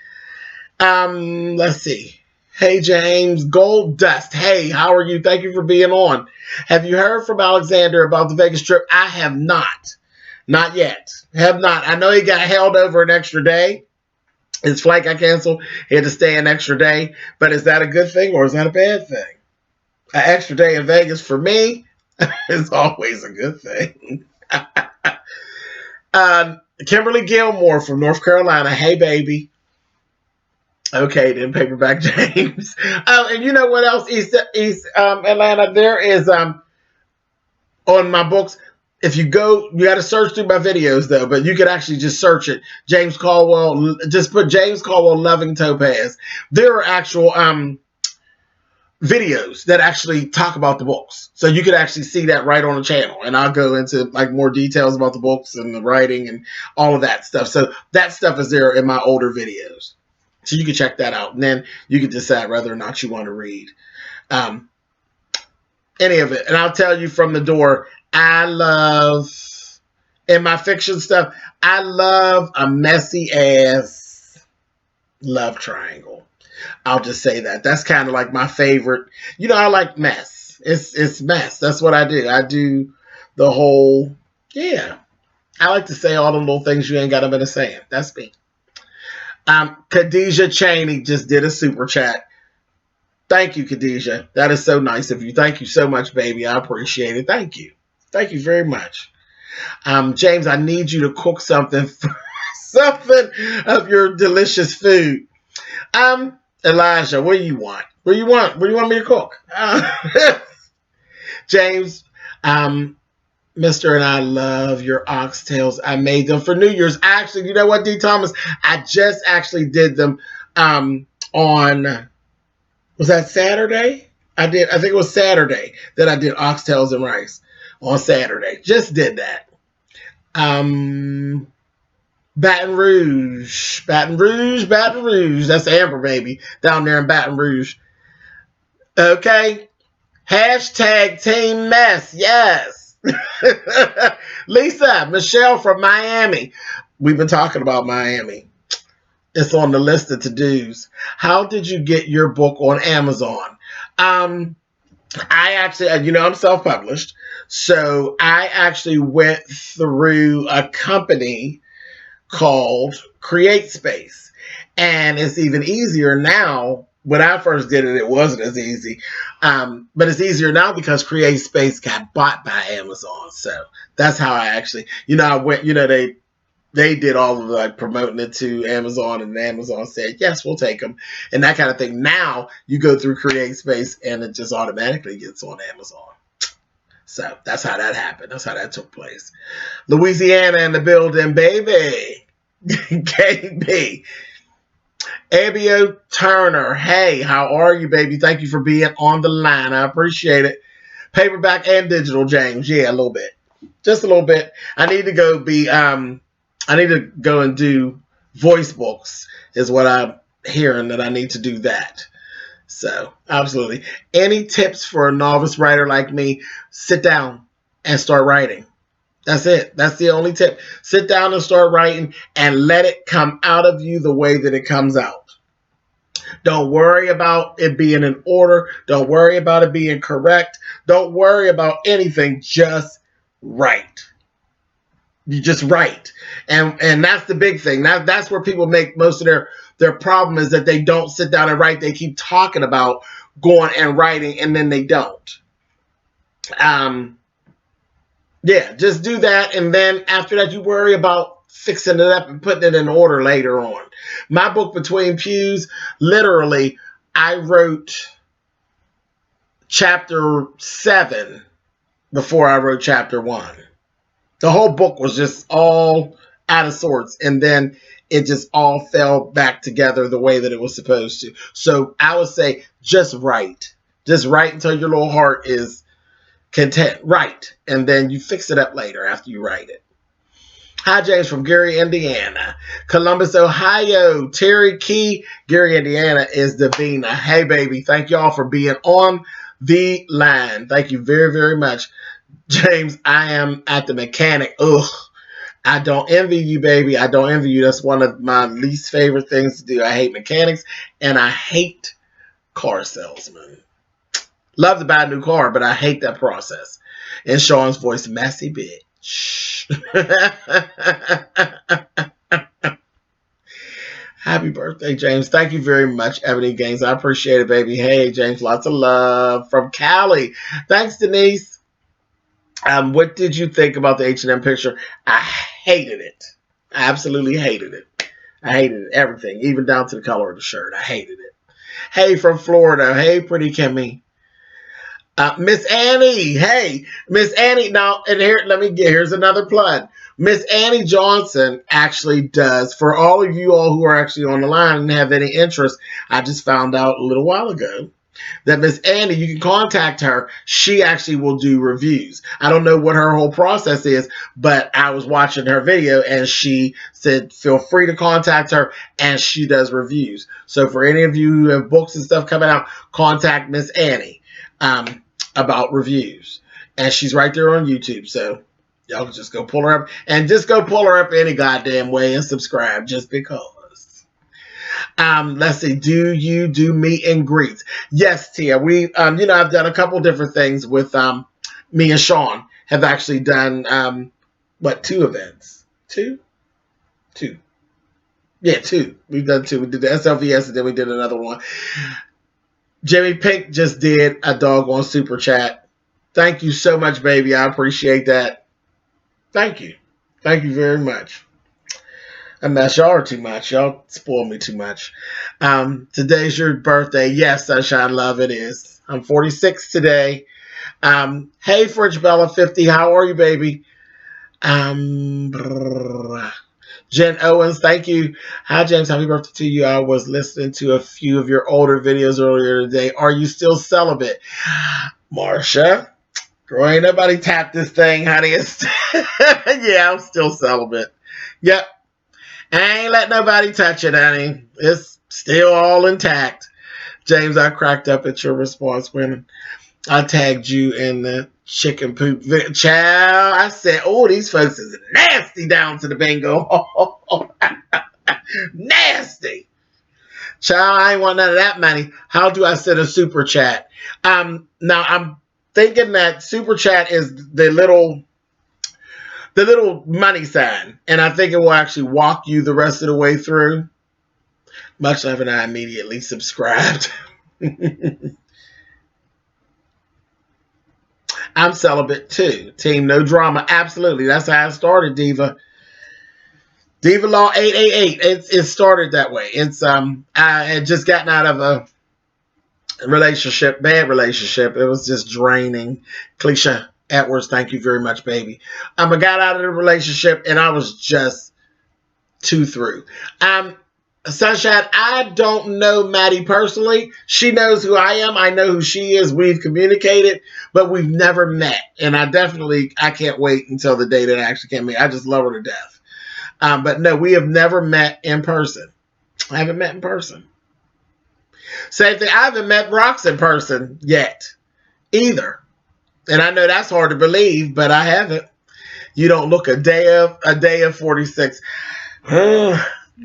Let's see. Hey, James Gold Dust. Hey, how are you? Thank you for being on. Have you heard from Alexander about the Vegas trip? I have not. Not yet. Have not. I know he got held over an extra day. His flight got canceled. He had to stay an extra day. But is that a good thing or is that a bad thing? An extra day in Vegas for me is always a good thing. Kimberly Gilmore from North Carolina. Hey, baby. Okay, then paperback James. And you know what else? East Atlanta. There is on my books. If you go, you got to search through my videos though, but you could actually just search it. James Colwell. Just put James Colwell Loving Topaz. There are actual videos that actually talk about the books, so you could actually see that right on the channel. And I'll go into like more details about the books and the writing and all of that stuff. So that stuff is there in my older videos. So you can check that out, and then you can decide whether or not you want to read any of it. And I'll tell you from the door, I love, in my fiction stuff, I love a messy ass love triangle. I'll just say that. That's kind of like my favorite. You know, I like mess. It's mess. That's what I do. I do the whole, yeah. I like to say all the little things you ain't got a minute saying. That's me. Khadijah Cheney just did a super chat. Thank you, Khadijah. That is so nice of you. Thank you so much, baby. I appreciate it. Thank you. Thank you very much. James, I need you to cook something of your delicious food. Elijah, what do you want? What do you want? What do you want me to cook? James, Mr. and I love your oxtails. I made them for New Year's. Actually, you know what, D. Thomas? I just actually did them on, was that Saturday? I think it was Saturday that I did oxtails and rice on Saturday. Just did that. Baton Rouge. That's Amber, baby, down there in Baton Rouge. Okay. Hashtag Team Mess. Yes. Lisa, Michelle from Miami. We've been talking about Miami. It's on the list of to-dos. How did you get your book on Amazon? I actually, I'm self-published. So I actually went through a company called Create Space. And it's even easier now. When I first did it, it wasn't as easy. But it's easier now because Create Space got bought by Amazon. So that's how I actually, I went, they did all of the promoting it to Amazon, and Amazon said, yes, we'll take them, and that kind of thing. Now you go through Create Space and it just automatically gets on Amazon. So that's how that happened. That's how that took place. Louisiana in the building, baby. KB. Abio Turner, hey, how are you, baby? Thank you for being on the line. I appreciate it. Paperback and digital, James. Yeah, a little bit. Just a little bit. I need to go and do voice books is what I'm hearing, that I need to do that. So, absolutely. Any tips for a novice writer like me? Sit down and start writing. That's it. That's the only tip. Sit down and start writing and let it come out of you the way that it comes out. Don't worry about it being in order. Don't worry about it being correct. Don't worry about anything. Just write. You just write. And that's the big thing. That's where people make most of their problem, is that they don't sit down and write. They keep talking about going and writing, and then they don't. Yeah, just do that, and then after that, you worry about fixing it up and putting it in order later on. My book, Between Pews, literally, I wrote chapter 7 before I wrote chapter 1. The whole book was just all out of sorts, and then it just all fell back together the way that it was supposed to. So I would say just write. Just write until your little heart is content. Write, and then you fix it up later after you write it. Hi, James from Gary, Indiana. Columbus, Ohio. Terry Key, Gary, Indiana is Davina. Hey, baby. Thank y'all for being on the line. Thank you very, very much. James, I am at the mechanic. Ugh. I don't envy you, baby. I don't envy you. That's one of my least favorite things to do. I hate mechanics, and I hate car salesmen. Love to buy a new car, but I hate that process. In Sean's voice, messy bitch. Happy birthday, James. Thank you very much, Ebony Gaines. I appreciate it, baby. Hey, James, lots of love from Cali. Thanks, Denise. What did you think about the H&M picture? I hated it. I absolutely hated it. I hated it. Everything, even down to the color of the shirt. I hated it. Hey, from Florida. Hey, pretty Kimmy. Miss Annie. Hey, Miss Annie. Now, and here's another plug. Miss Annie Johnson actually does, for all of you all who are actually on the line and have any interest, I just found out a little while ago that Miss Annie, you can contact her. She actually will do reviews. I don't know what her whole process is, but I was watching her video and she said feel free to contact her, and she does reviews. So for any of you who have books and stuff coming out, contact Miss Annie about reviews. And she's right there on YouTube, so y'all can just go pull her up, and just go pull her up any goddamn way and subscribe just because. Let's see. Do you do meet and greets? Yes, Tia. We, I've done a couple different things with me and Sean. Have actually done 2 events? Two. Yeah, 2. We've done 2. We did the SLVS, and then we did another one. Jimmy Pink just did a doggone super chat. Thank you so much, baby. I appreciate that. Thank you. Thank you very much. Unless y'all are too much. Y'all spoil me too much. Today's your birthday. Yes, Sunshine Love, it is. I'm 46 today. Hey, Fridge Bella 50. How are you, baby? Jen Owens, thank you. Hi, James. Happy birthday to you. I was listening to a few of your older videos earlier today. Are you still celibate? Marsha, girl, ain't nobody tapped this thing, honey. Yeah, I'm still celibate. Yep. I ain't let nobody touch it, honey. It's still all intact. James, I cracked up at your response when I tagged you in the chicken poop video. Child, I said, oh, these folks is nasty down to the bingo. Nasty. Child, I ain't want none of that money. How do I send a super chat? Now, I'm thinking that super chat is the little money sign, and I think it will actually walk you the rest of the way through. Much love, and I immediately subscribed. I'm celibate too. Team No Drama. Absolutely. That's how I started, Diva. Diva Law 888. It started that way. It's I had just gotten out of a bad relationship. It was just draining. Cliche Edwards, thank you very much, baby. I got out of the relationship and I was just too through. Sunshine, I don't know Maddie personally. She knows who I am. I know who she is. We've communicated, but we've never met. And I can't wait until the day that I actually can meet. I just love her to death. But no, we have never met in person. I haven't met in person. Same thing. I haven't met Rox in person yet either. And I know that's hard to believe, but I haven't. You don't look a day of 46.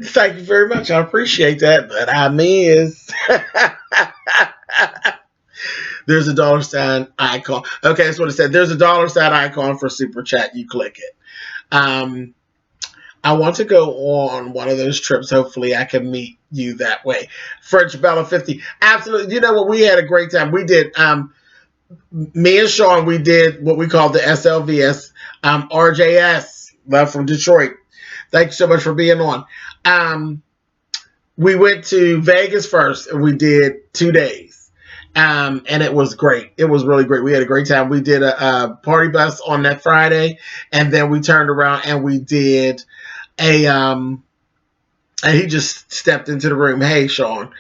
Thank you very much. I appreciate that, but I miss. There's a dollar sign icon. Okay, that's what it said. There's a dollar sign icon for super chat. You click it. I want to go on one of those trips. Hopefully, I can meet you that way. French Bella 50. Absolutely. You know what? We had a great time. We did. Me and Sean, we did what we call the SLVS. RJS, love from Detroit. Thank you so much for being on. We went to Vegas first, and we did 2 days. And it was great. It was really great. We had a great time. We did a party bus on that Friday, and then we turned around and we did and he just stepped into the room. Hey, Sean.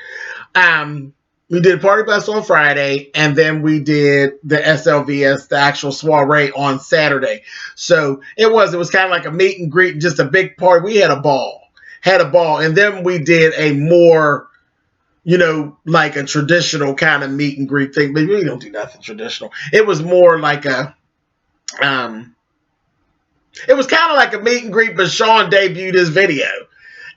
We did party bus on Friday, and then we did the SLVS, the actual soiree, on Saturday. So it was kind of like a meet and greet, just a big party. We had a ball. And then we did a more, like a traditional kind of meet and greet thing. But we don't do nothing traditional. It was more like it was kind of like a meet and greet, but Sean debuted his video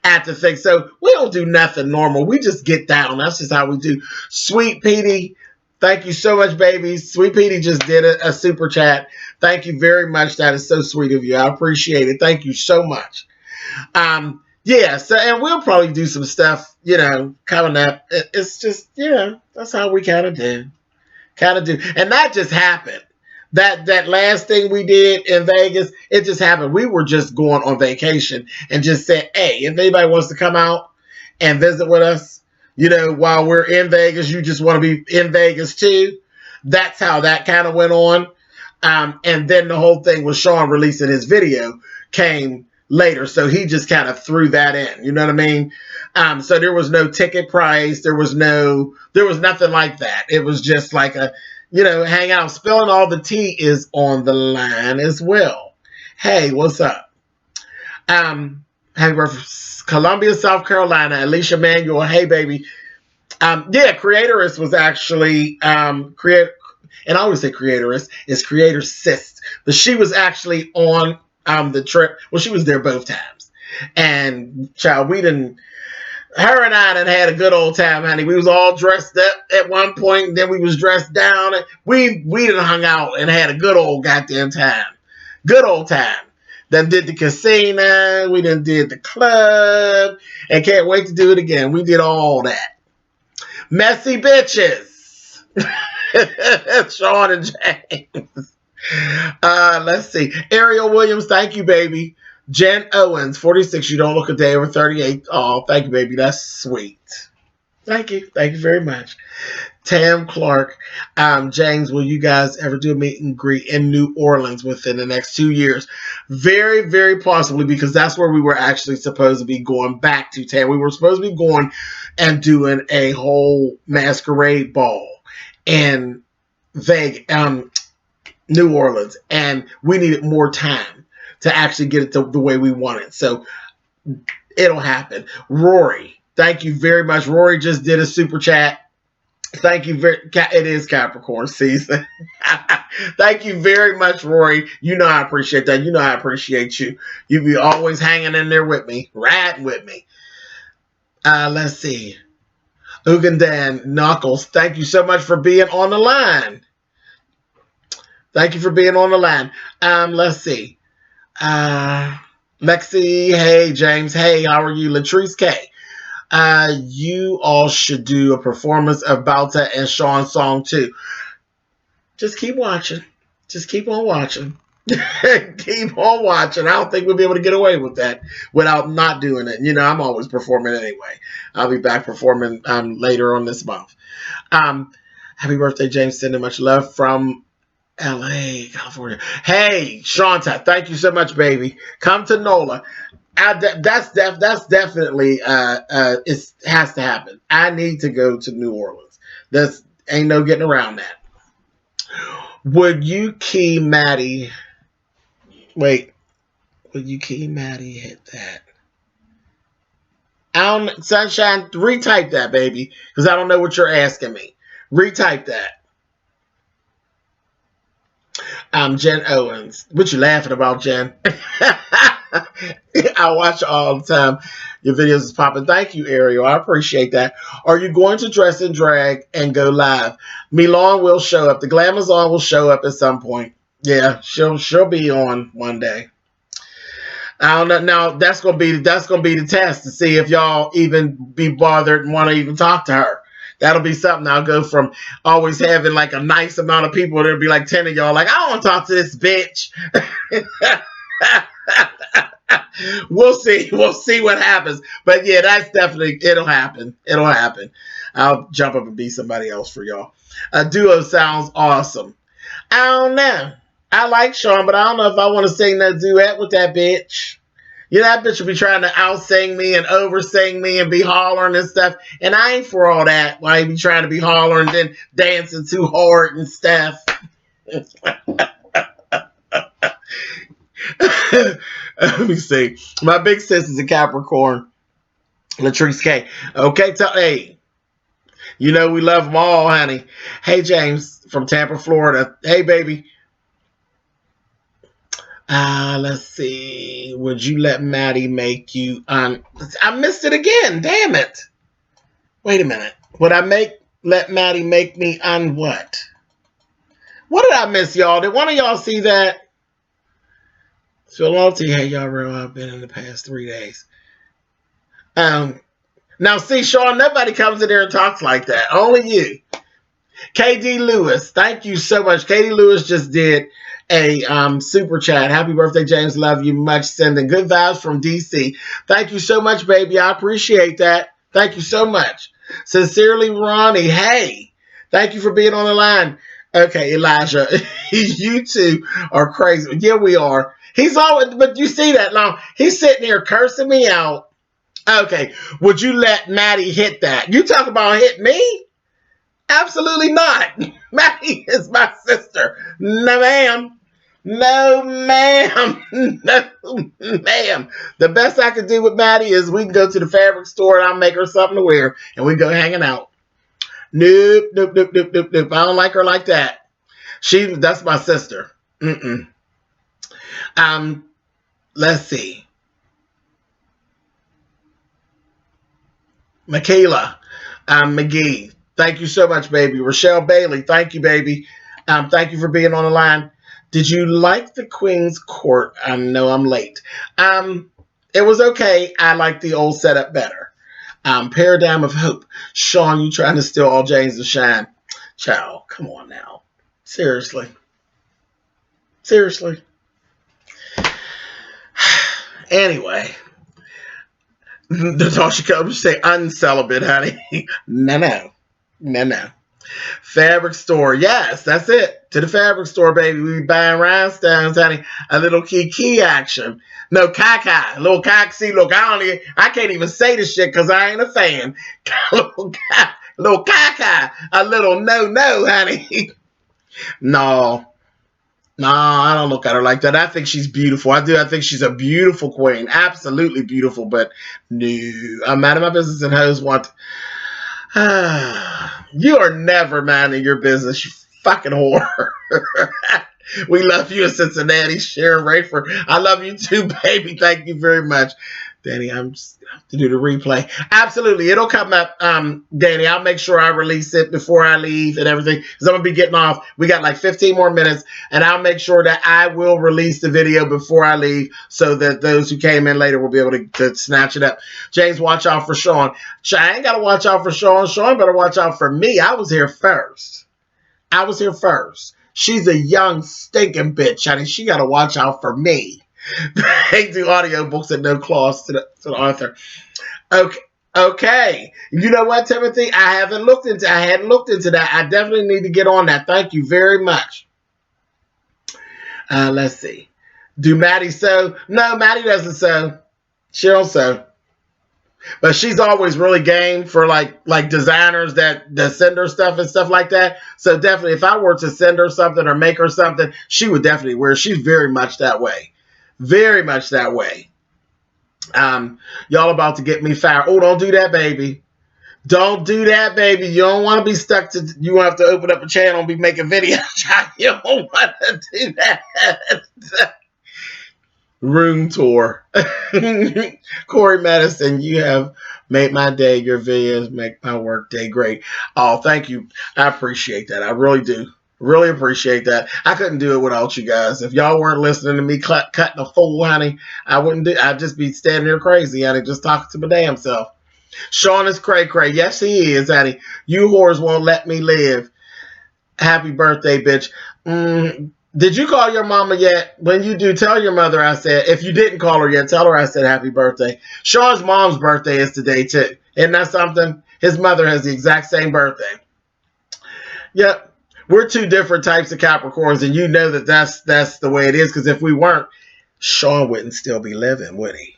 at the thing. So we don't do nothing normal. We just get down. That's just how we do. Sweet Petey, thank you so much, baby. Sweet Petey just did a super chat. Thank you very much. That is so sweet of you. I appreciate it. Thank you so much. Yeah, so, and we'll probably do some stuff, coming up. It's just, that's how we kind of do. And that just happened. That last thing we did in Vegas, it just happened. We were just going on vacation and just said, hey, if anybody wants to come out and visit with us, while we're in Vegas, you just want to be in Vegas too. That's how that kind of went on. And then the whole thing with Sean releasing his video came later. So he just kind of threw that in. You know what I mean? So there was no ticket price. There was nothing like that. It was just like a, hang out. Spilling all the tea is on the line as well. Hey, what's up? Happy birthday, Columbia, South Carolina. Alicia Manuel. Hey, baby. Yeah, Creatorist was actually creator, and I always say Creatorist. It's Creator Sis, but she was actually on the trip. Well, she was there both times, and child, her and I had a good old time, honey. We was all dressed up at one point, and then we was dressed down. We done hung out and had a good old goddamn time. Good old time. Then did the casino. We done did the club. And can't wait to do it again. We did all that. Messy bitches. Sean and James. Let's see. Ariel Williams, thank you, baby. Jen Owens, 46. You don't look a day over 38. Oh, thank you, baby. That's sweet. Thank you. Thank you very much. Tam Clark. James, will you guys ever do a meet and greet in New Orleans within the next 2 years? Very, very possibly, because that's where we were actually supposed to be going back to, Tam. We were supposed to be going and doing a whole masquerade ball in Vegas, New Orleans, and we needed more time to actually get it the way we want it. So it'll happen. Rory, thank you very much. Rory just did a super chat. Thank you it is Capricorn season. Thank you very much, Rory. I appreciate that. I appreciate you. You be always hanging in there with me, riding with me. Let's see. Ugandan Knuckles, thank you so much for being on the line. Thank you for being on the line. Let's see. Lexi, hey, James, hey, how are you? Latrice K, you all should do a performance of Balta and Sean's song too. Just keep watching. Just keep on watching. Keep on watching. I don't think we'll be able to get away with that without not doing it. I'm always performing anyway. I'll be back performing later on this month. Happy birthday, James. Sending much love from LA, California. Hey, Shanta, thank you so much, baby. Come to NOLA. That's definitely it has to happen. I need to go to New Orleans. That's ain't no getting around that. Would you key Maddie? Wait, would you key Maddie hit that? I don't, Sunshine, retype that, baby, because I don't know what you're asking me. Retype that. Jen Owens. What you laughing about, Jen? I watch all the time. Your videos is popping. Thank you, Ariel. I appreciate that. Are you going to dress in drag and go live? Milan will show up. The Glamazon will show up at some point. Yeah, she'll be on one day. I don't know. Now that's gonna be the test to see if y'all even be bothered and want to even talk to her. That'll be something. I'll go from always having like a nice amount of people. There'll be like 10 of y'all like, I don't want to talk to this bitch. We'll see. We'll see what happens. But yeah, that's definitely, it'll happen. It'll happen. I'll jump up and be somebody else for y'all. A duo sounds awesome. I don't know. I like Sean, but I don't know if I want to sing that duet with that bitch. You know, that bitch will be trying to out-sing me and over-sing me and be hollering and stuff. And I ain't for all that. Why be trying to be hollering and then dancing too hard and stuff. Let me see. My big sis is a Capricorn. Latrice K. Okay, hey. You know we love them all, honey. Hey, James from Tampa, Florida. Hey, baby. Let's see. Would you let Maddie make you I missed it again. Damn it. Wait a minute. Would I let Maddie make me on what? What did I miss, y'all? Did one of y'all see that? Philology, hey, y'all real I've been in the past 3 days. Now see, Sean, nobody comes in there and talks like that. Only you. KD Lewis, thank you so much. KD Lewis just did a super chat. Happy birthday, James. Love you much. Sending good vibes from DC. Thank you so much, baby. I appreciate that. Thank you so much. Sincerely, Ronnie. Hey, thank you for being on the line. Okay, Elijah, you two are crazy. Yeah, we are. He's always, but you see that now. He's sitting here cursing me out. Okay, would you let Maddie hit that? You talk about hit me? Absolutely not. Maddie is my sister. No, ma'am. No, ma'am. No, ma'am. The best I could do with Maddie is we can go to the fabric store and I'll make her something to wear and we go hanging out. Nope, nope, nope, nope, nope, nope. I don't like her like that. That's my sister. Let's see. Michaela McGee. Thank you so much, baby. Rochelle Bailey. Thank you, baby. Thank you for being on the line. Did you like the Queen's Court? I know I'm late. It was okay. I like the old setup better. Paradigm of Hope. Sean, you trying to steal all James to shine. Child, come on now. Seriously. Seriously. Anyway. Natasha Combs say uncelibate, honey. No. Fabric store. Yes, that's it. To the fabric store, baby. We be buying rhinestones, honey. A little kiki action. No caca. Little caca. See, look, I can't even say this shit because I ain't a fan. Little caca. A little no, honey. No, I don't look at her like that. I think she's beautiful. I do. I think she's a beautiful queen. Absolutely beautiful. But no, I'm out of my business and hoes want... You are never minding your business, you fucking whore. We love you in Cincinnati, Sharon Rayford. I love you too, baby. Thank you very much. Danny, I'm just going to do the replay. Absolutely. It'll come up, Danny. I'll make sure I release it before I leave and everything because I'm going to be getting off. We got like 15 more minutes, and I'll make sure that I will release the video before I leave so that those who came in later will be able to snatch it up. James, watch out for Sean. I ain't got to watch out for Sean. Sean better watch out for me. I was here first. She's a young, stinking bitch, honey. She got to watch out for me. They do audiobooks at no cost to the author. Okay. You know what, Timothy? I hadn't looked into that. I definitely need to get on that. Thank you very much. Let's see. Do Maddie sew? No, Maddie doesn't sew. She don't sew. But she's always really game for like designers that send her stuff and stuff like that. So definitely, if I were to send her something or make her something, she would definitely wear. She's very much that way, very much that way. Y'all about to get me fired. Oh, don't do that, baby. Don't do that, baby. You don't want to be stuck to. You have to open up a channel and be making videos. You don't want to do that. Room tour. Corey Madison, you have made my day. Your videos make my work day great. Oh, thank you. I appreciate that. I really do. Really appreciate that. I couldn't do it without you guys. If y'all weren't listening to me cutting a fool, honey, I wouldn't do. I'd just be standing here crazy, honey, just talking to my damn self. Sean is cray cray. Yes, he is, honey. You whores won't let me live. Happy birthday, bitch. Did you call your mama yet? When you do, tell your mother I said, if you didn't call her yet, tell her I said happy birthday. Sean's mom's birthday is today, too. Isn't that something? His mother has the exact same birthday. Yep. We're two different types of Capricorns, and you know that's the way it is, because if we weren't, Sean wouldn't still be living, would he?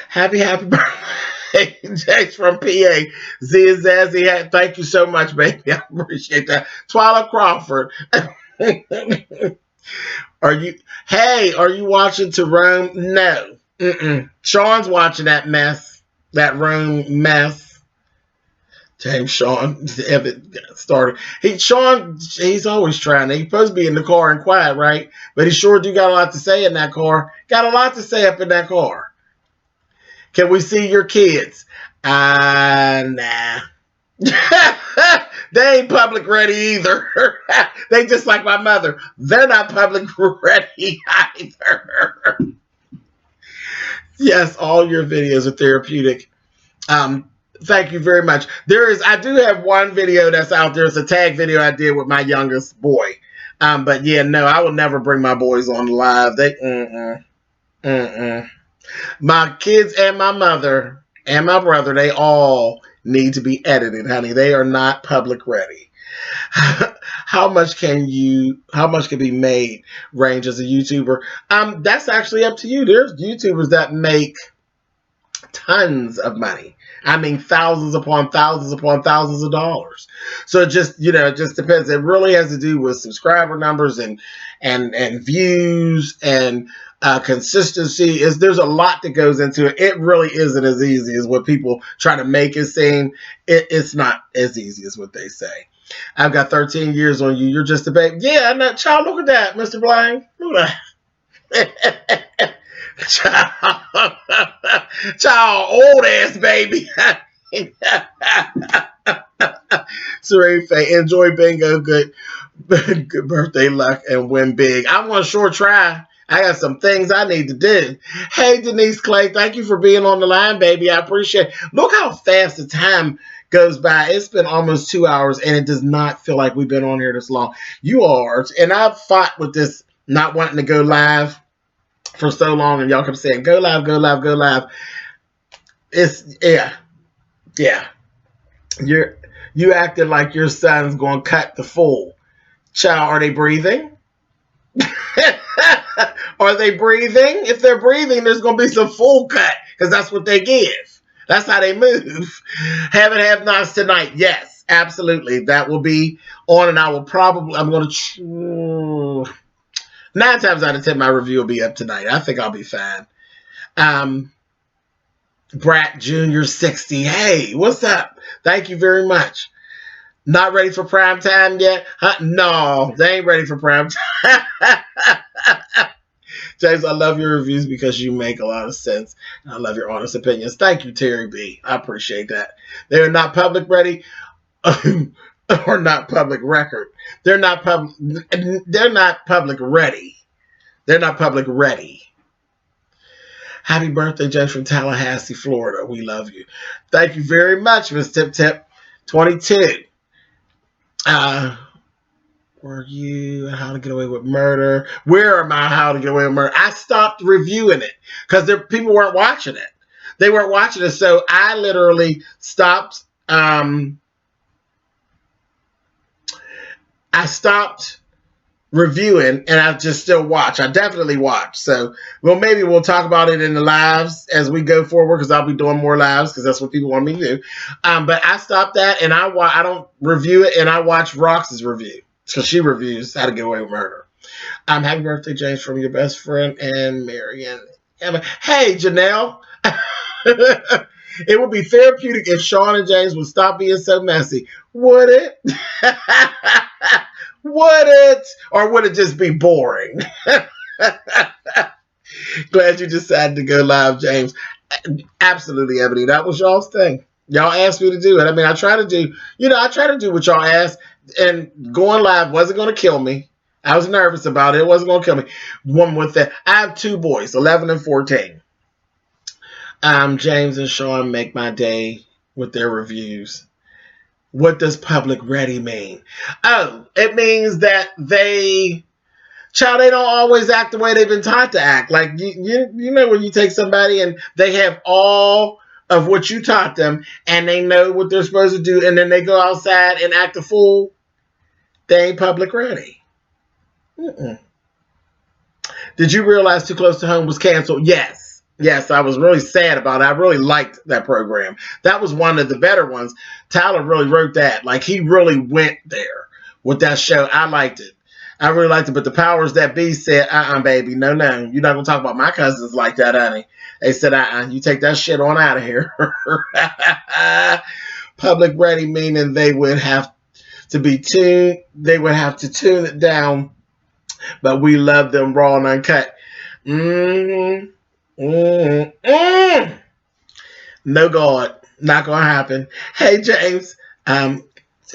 Happy birthday, Jax from PA. Z and Zazzy, thank you so much, baby. I appreciate that. Twyla Crawford. Are you watching To Rome? No. Sean's watching that mess. That Rome mess. James Sean Evan started. Sean, he's always trying. He's supposed to be in the car and quiet, right? But he sure do got a lot to say in that car. Got a lot to say up in that car. Can we see your kids? Nah. They ain't public ready either. They just like my mother. They're not public ready either. Yes, all your videos are therapeutic. Thank you very much. I do have one video that's out there. It's a tag video I did with my youngest boy. But yeah, no, I would never bring my boys on live. My kids and my mother and my brother, they all need to be edited, honey. They are not public ready. How much can be made range as a YouTuber? That's actually up to you. There's YouTubers that make tons of money. I mean, thousands upon thousands upon thousands of dollars. So it just depends. It really has to do with subscriber numbers and views and consistency. There's a lot that goes into it. It really isn't as easy as what people try to make it seem. It's not as easy as what they say. I've got 13 years on you. You're just a baby. Yeah, and that child, look at that, Mr. Blaine. Look at that. Child, old ass baby. Serene Faye, enjoy bingo. Good birthday, luck, and win big. I'm gonna sure try. I got some things I need to do. Hey, Denise Clay, thank you for being on the line, baby. I appreciate it. Look how fast the time goes by. It's been almost 2 hours, and it does not feel like we've been on here this long. You are, and I've fought with this not wanting to go live for so long, and y'all kept saying, go live, go live, go live. It's, yeah. You acted like your son's going to cut the fool. Child, are they breathing? Are they breathing? If they're breathing, there's going to be some full cut, because that's what they give. That's how they move. Have nots tonight. Yes, absolutely. That will be on, and I'm going to 9 times out of 10, my review will be up tonight. I think I'll be fine. Brat Jr. 60. Hey, what's up? Thank you very much. Not ready for prime time yet? Huh? No, they ain't ready for prime time. James, I love your reviews because you make a lot of sense. I love your honest opinions. Thank you, Terry B. I appreciate that. They are not public ready. Or not public record. They're not public ready. They're not public ready. Happy birthday, James from Tallahassee, Florida. We love you. Thank you very much, Miss Tip Tip 22. Were you How to Get Away with Murder? Where am I? How to Get Away with Murder? I stopped reviewing it because people weren't watching it. They weren't watching it, so I literally stopped. I stopped reviewing, and I just still watch. I definitely watch. So, well, maybe we'll talk about it in the lives as we go forward, because I'll be doing more lives because that's what people want me to do. But I stopped that, and I don't review it, and I watch Rox's review because she reviews How to Get Away with Murder. Happy birthday, James, from your best friend and Marion. Hey, Janelle. It would be therapeutic if Sean and James would stop being so messy. Would it? Would it? Or would it just be boring? Glad you decided to go live, James. Absolutely, Ebony. That was y'all's thing. Y'all asked me to do it. I mean, I try to do what y'all asked, and going live wasn't going to kill me. I was nervous about it. It wasn't going to kill me. One with that. I have two boys, 11 and 14. James and Sean make my day with their reviews. What does public ready mean? Oh, it means that they don't always act the way they've been taught to act. Like, you know, when you take somebody and they have all of what you taught them and they know what they're supposed to do, and then they go outside and act a fool, they ain't public ready. Mm-mm. Did you realize Too Close to Home was canceled? Yes. Yes, I was really sad about it. I really liked that program. That was one of the better ones. Tyler really wrote that. Like, he really went there with that show. I liked it. I really liked it. But the powers that be said, baby, no. You're not going to talk about my cousins like that, honey. They said, you take that shit on out of here. Public ready, meaning they would have to be tuned. They would have to tune it down. But we love them raw and uncut. No, God. Not going to happen. Hey, James. San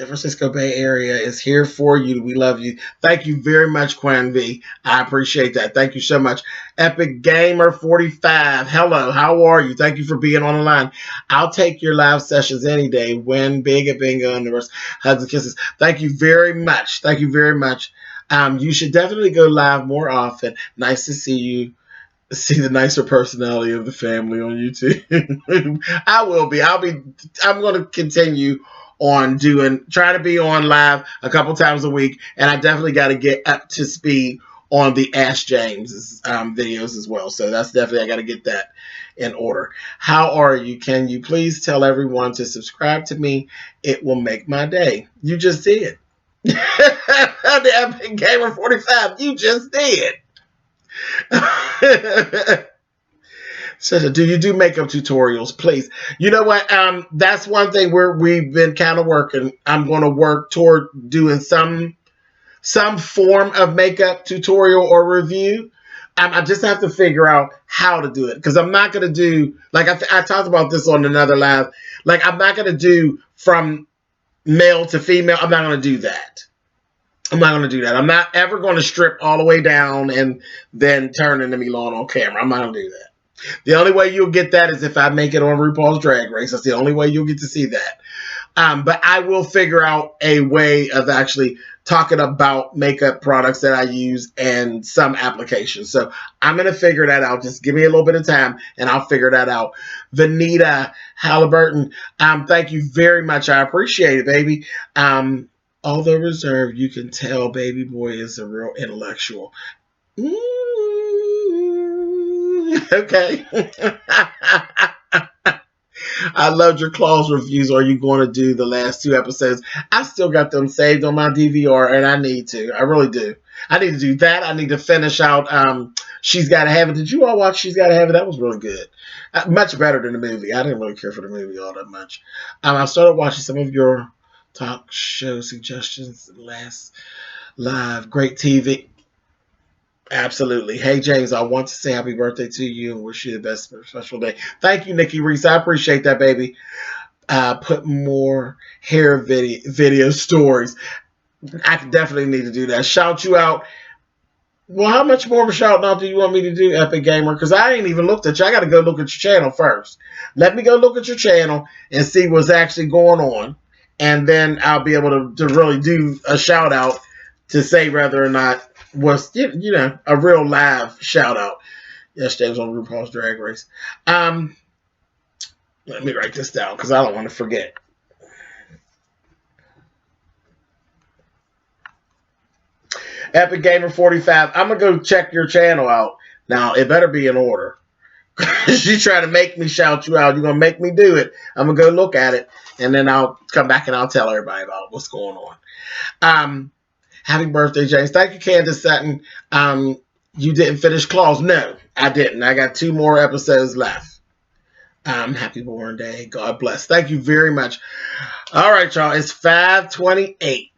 Francisco Bay Area is here for you. We love you. Thank you very much, Quan V. I appreciate that. Thank you so much. Epic Gamer 45. Hello. How are you? Thank you for being on the line. I'll take your live sessions any day. Win big at bingo and the rest. Hugs and kisses. Thank you very much. Thank you very much. You should definitely go live more often. Nice to see you. See the nicer personality of the family on YouTube. I will be. I'm going to continue on trying to be on live a couple times a week, and I definitely got to get up to speed on the Ask James videos as well. So that's definitely, I got to get that in order. How are you? Can you please tell everyone to subscribe to me? It will make my day. You just did. The Epic Gamer 45. You just did. So, do you do makeup tutorials, please? You know what? That's one thing where we've been kind of working. I'm going to work toward doing some form of makeup tutorial or review. I just have to figure out how to do it, because I'm not going to do, like I talked about this on another live. Like, I'm not going to do from male to female. I'm not going to do that. I'm not going to do that. I'm not ever going to strip all the way down and then turn into Milan on camera. I'm not going to do that. The only way you'll get that is if I make it on RuPaul's Drag Race. That's the only way you'll get to see that. But I will figure out a way of actually talking about makeup products that I use and some applications. So I'm going to figure that out. Just give me a little bit of time and I'll figure that out. Vanita Halliburton, thank you very much. I appreciate it, baby. Although reserved, you can tell Baby Boy is a real intellectual. Okay. I loved your Claws reviews. Are you going to do the last 2 episodes? I still got them saved on my DVR, and I need to. I really do. I need to do that. I need to finish out She's Gotta Have It. Did you all watch She's Gotta Have It? That was really good. Much better than the movie. I didn't really care for the movie all that much. I started watching some of your talk show suggestions last live. Great TV. Absolutely. Hey, James, I want to say happy birthday to you and wish you the best special day. Thank you, Nikki Reese. I appreciate that, baby. Put more hair video stories. I definitely need to do that. Shout you out. Well, how much more of a shout out do you want me to do, Epic Gamer? Because I ain't even looked at you. I got to go look at your channel first. Let me go look at your channel and see what's actually going on. And then I'll be able to really do a shout out to say whether or not was, you know, a real live shout out. Yesterday was on RuPaul's Drag Race. Let me write this down because I don't want to forget. Epic Gamer 45. I'm going to go check your channel out. Now, it better be in order. She's trying to make me shout you out. You're going to make me do it. I'm going to go look at it, and then I'll come back and I'll tell everybody about what's going on. Happy birthday, James. Thank you, Candace Sutton. You didn't finish Claws. No, I didn't. I got 2 more episodes left. Happy born day. God bless. Thank you very much. All right, y'all. It's 5:28.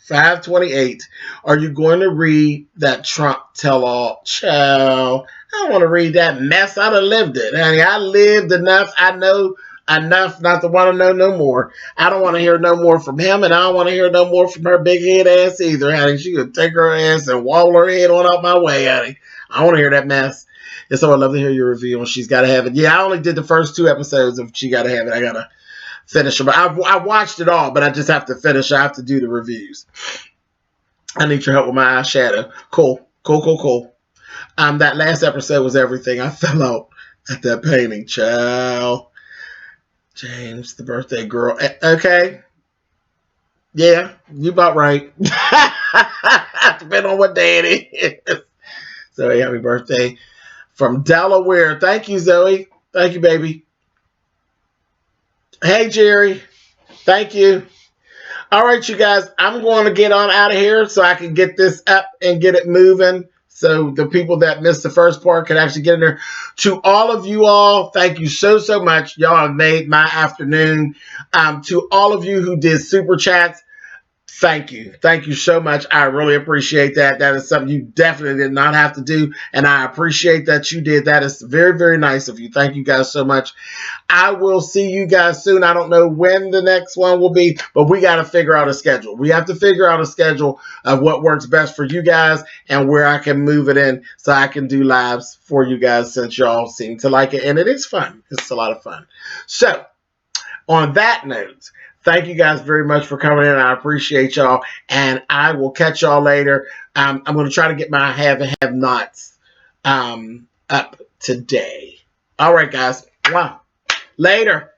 5:28. Are you going to read that Trump tell-all? Child, I don't want to read that mess. I done lived it, honey. I lived enough. I know enough not to want to know no more. I don't want to hear no more from him, and I don't want to hear no more from her big head ass either, honey. She could take her ass and wobble her head on out my way, honey. I don't want to hear that mess. And so I'd love to hear your review on She's Gotta Have It. Yeah, I only did the first 2 episodes of She Gotta Have It. I gotta finish them. I watched it all, but I just have to finish. I have to do the reviews. I need your help with my eyeshadow. Cool. That last episode was everything. I fell out at that painting, child. James, the birthday girl. Okay. Yeah, you about right. Depending on what day it is. So, happy birthday from Delaware. Thank you, Zoe. Thank you, baby. Hey, Jerry. Thank you. All right, you guys. I'm going to get on out of here so I can get this up and get it moving. So the people that missed the first part can actually get in there. To all of you all, thank you so much. Y'all have made my afternoon. To all of you who did super chats, thank you. Thank you so much. I really appreciate that. That is something you definitely did not have to do, and I appreciate that you did. That is very, very nice of you. Thank you guys so much. I will see you guys soon. I don't know when the next one will be, but we got to figure out a schedule. We have to figure out a schedule of what works best for you guys and where I can move it in so I can do lives for you guys since y'all seem to like it, and it is fun. It's a lot of fun. So, on that note, thank you guys very much for coming in. I appreciate y'all, and I will catch y'all later. I'm going to try to get my have and have nots up today. All right, guys. Wow. Later.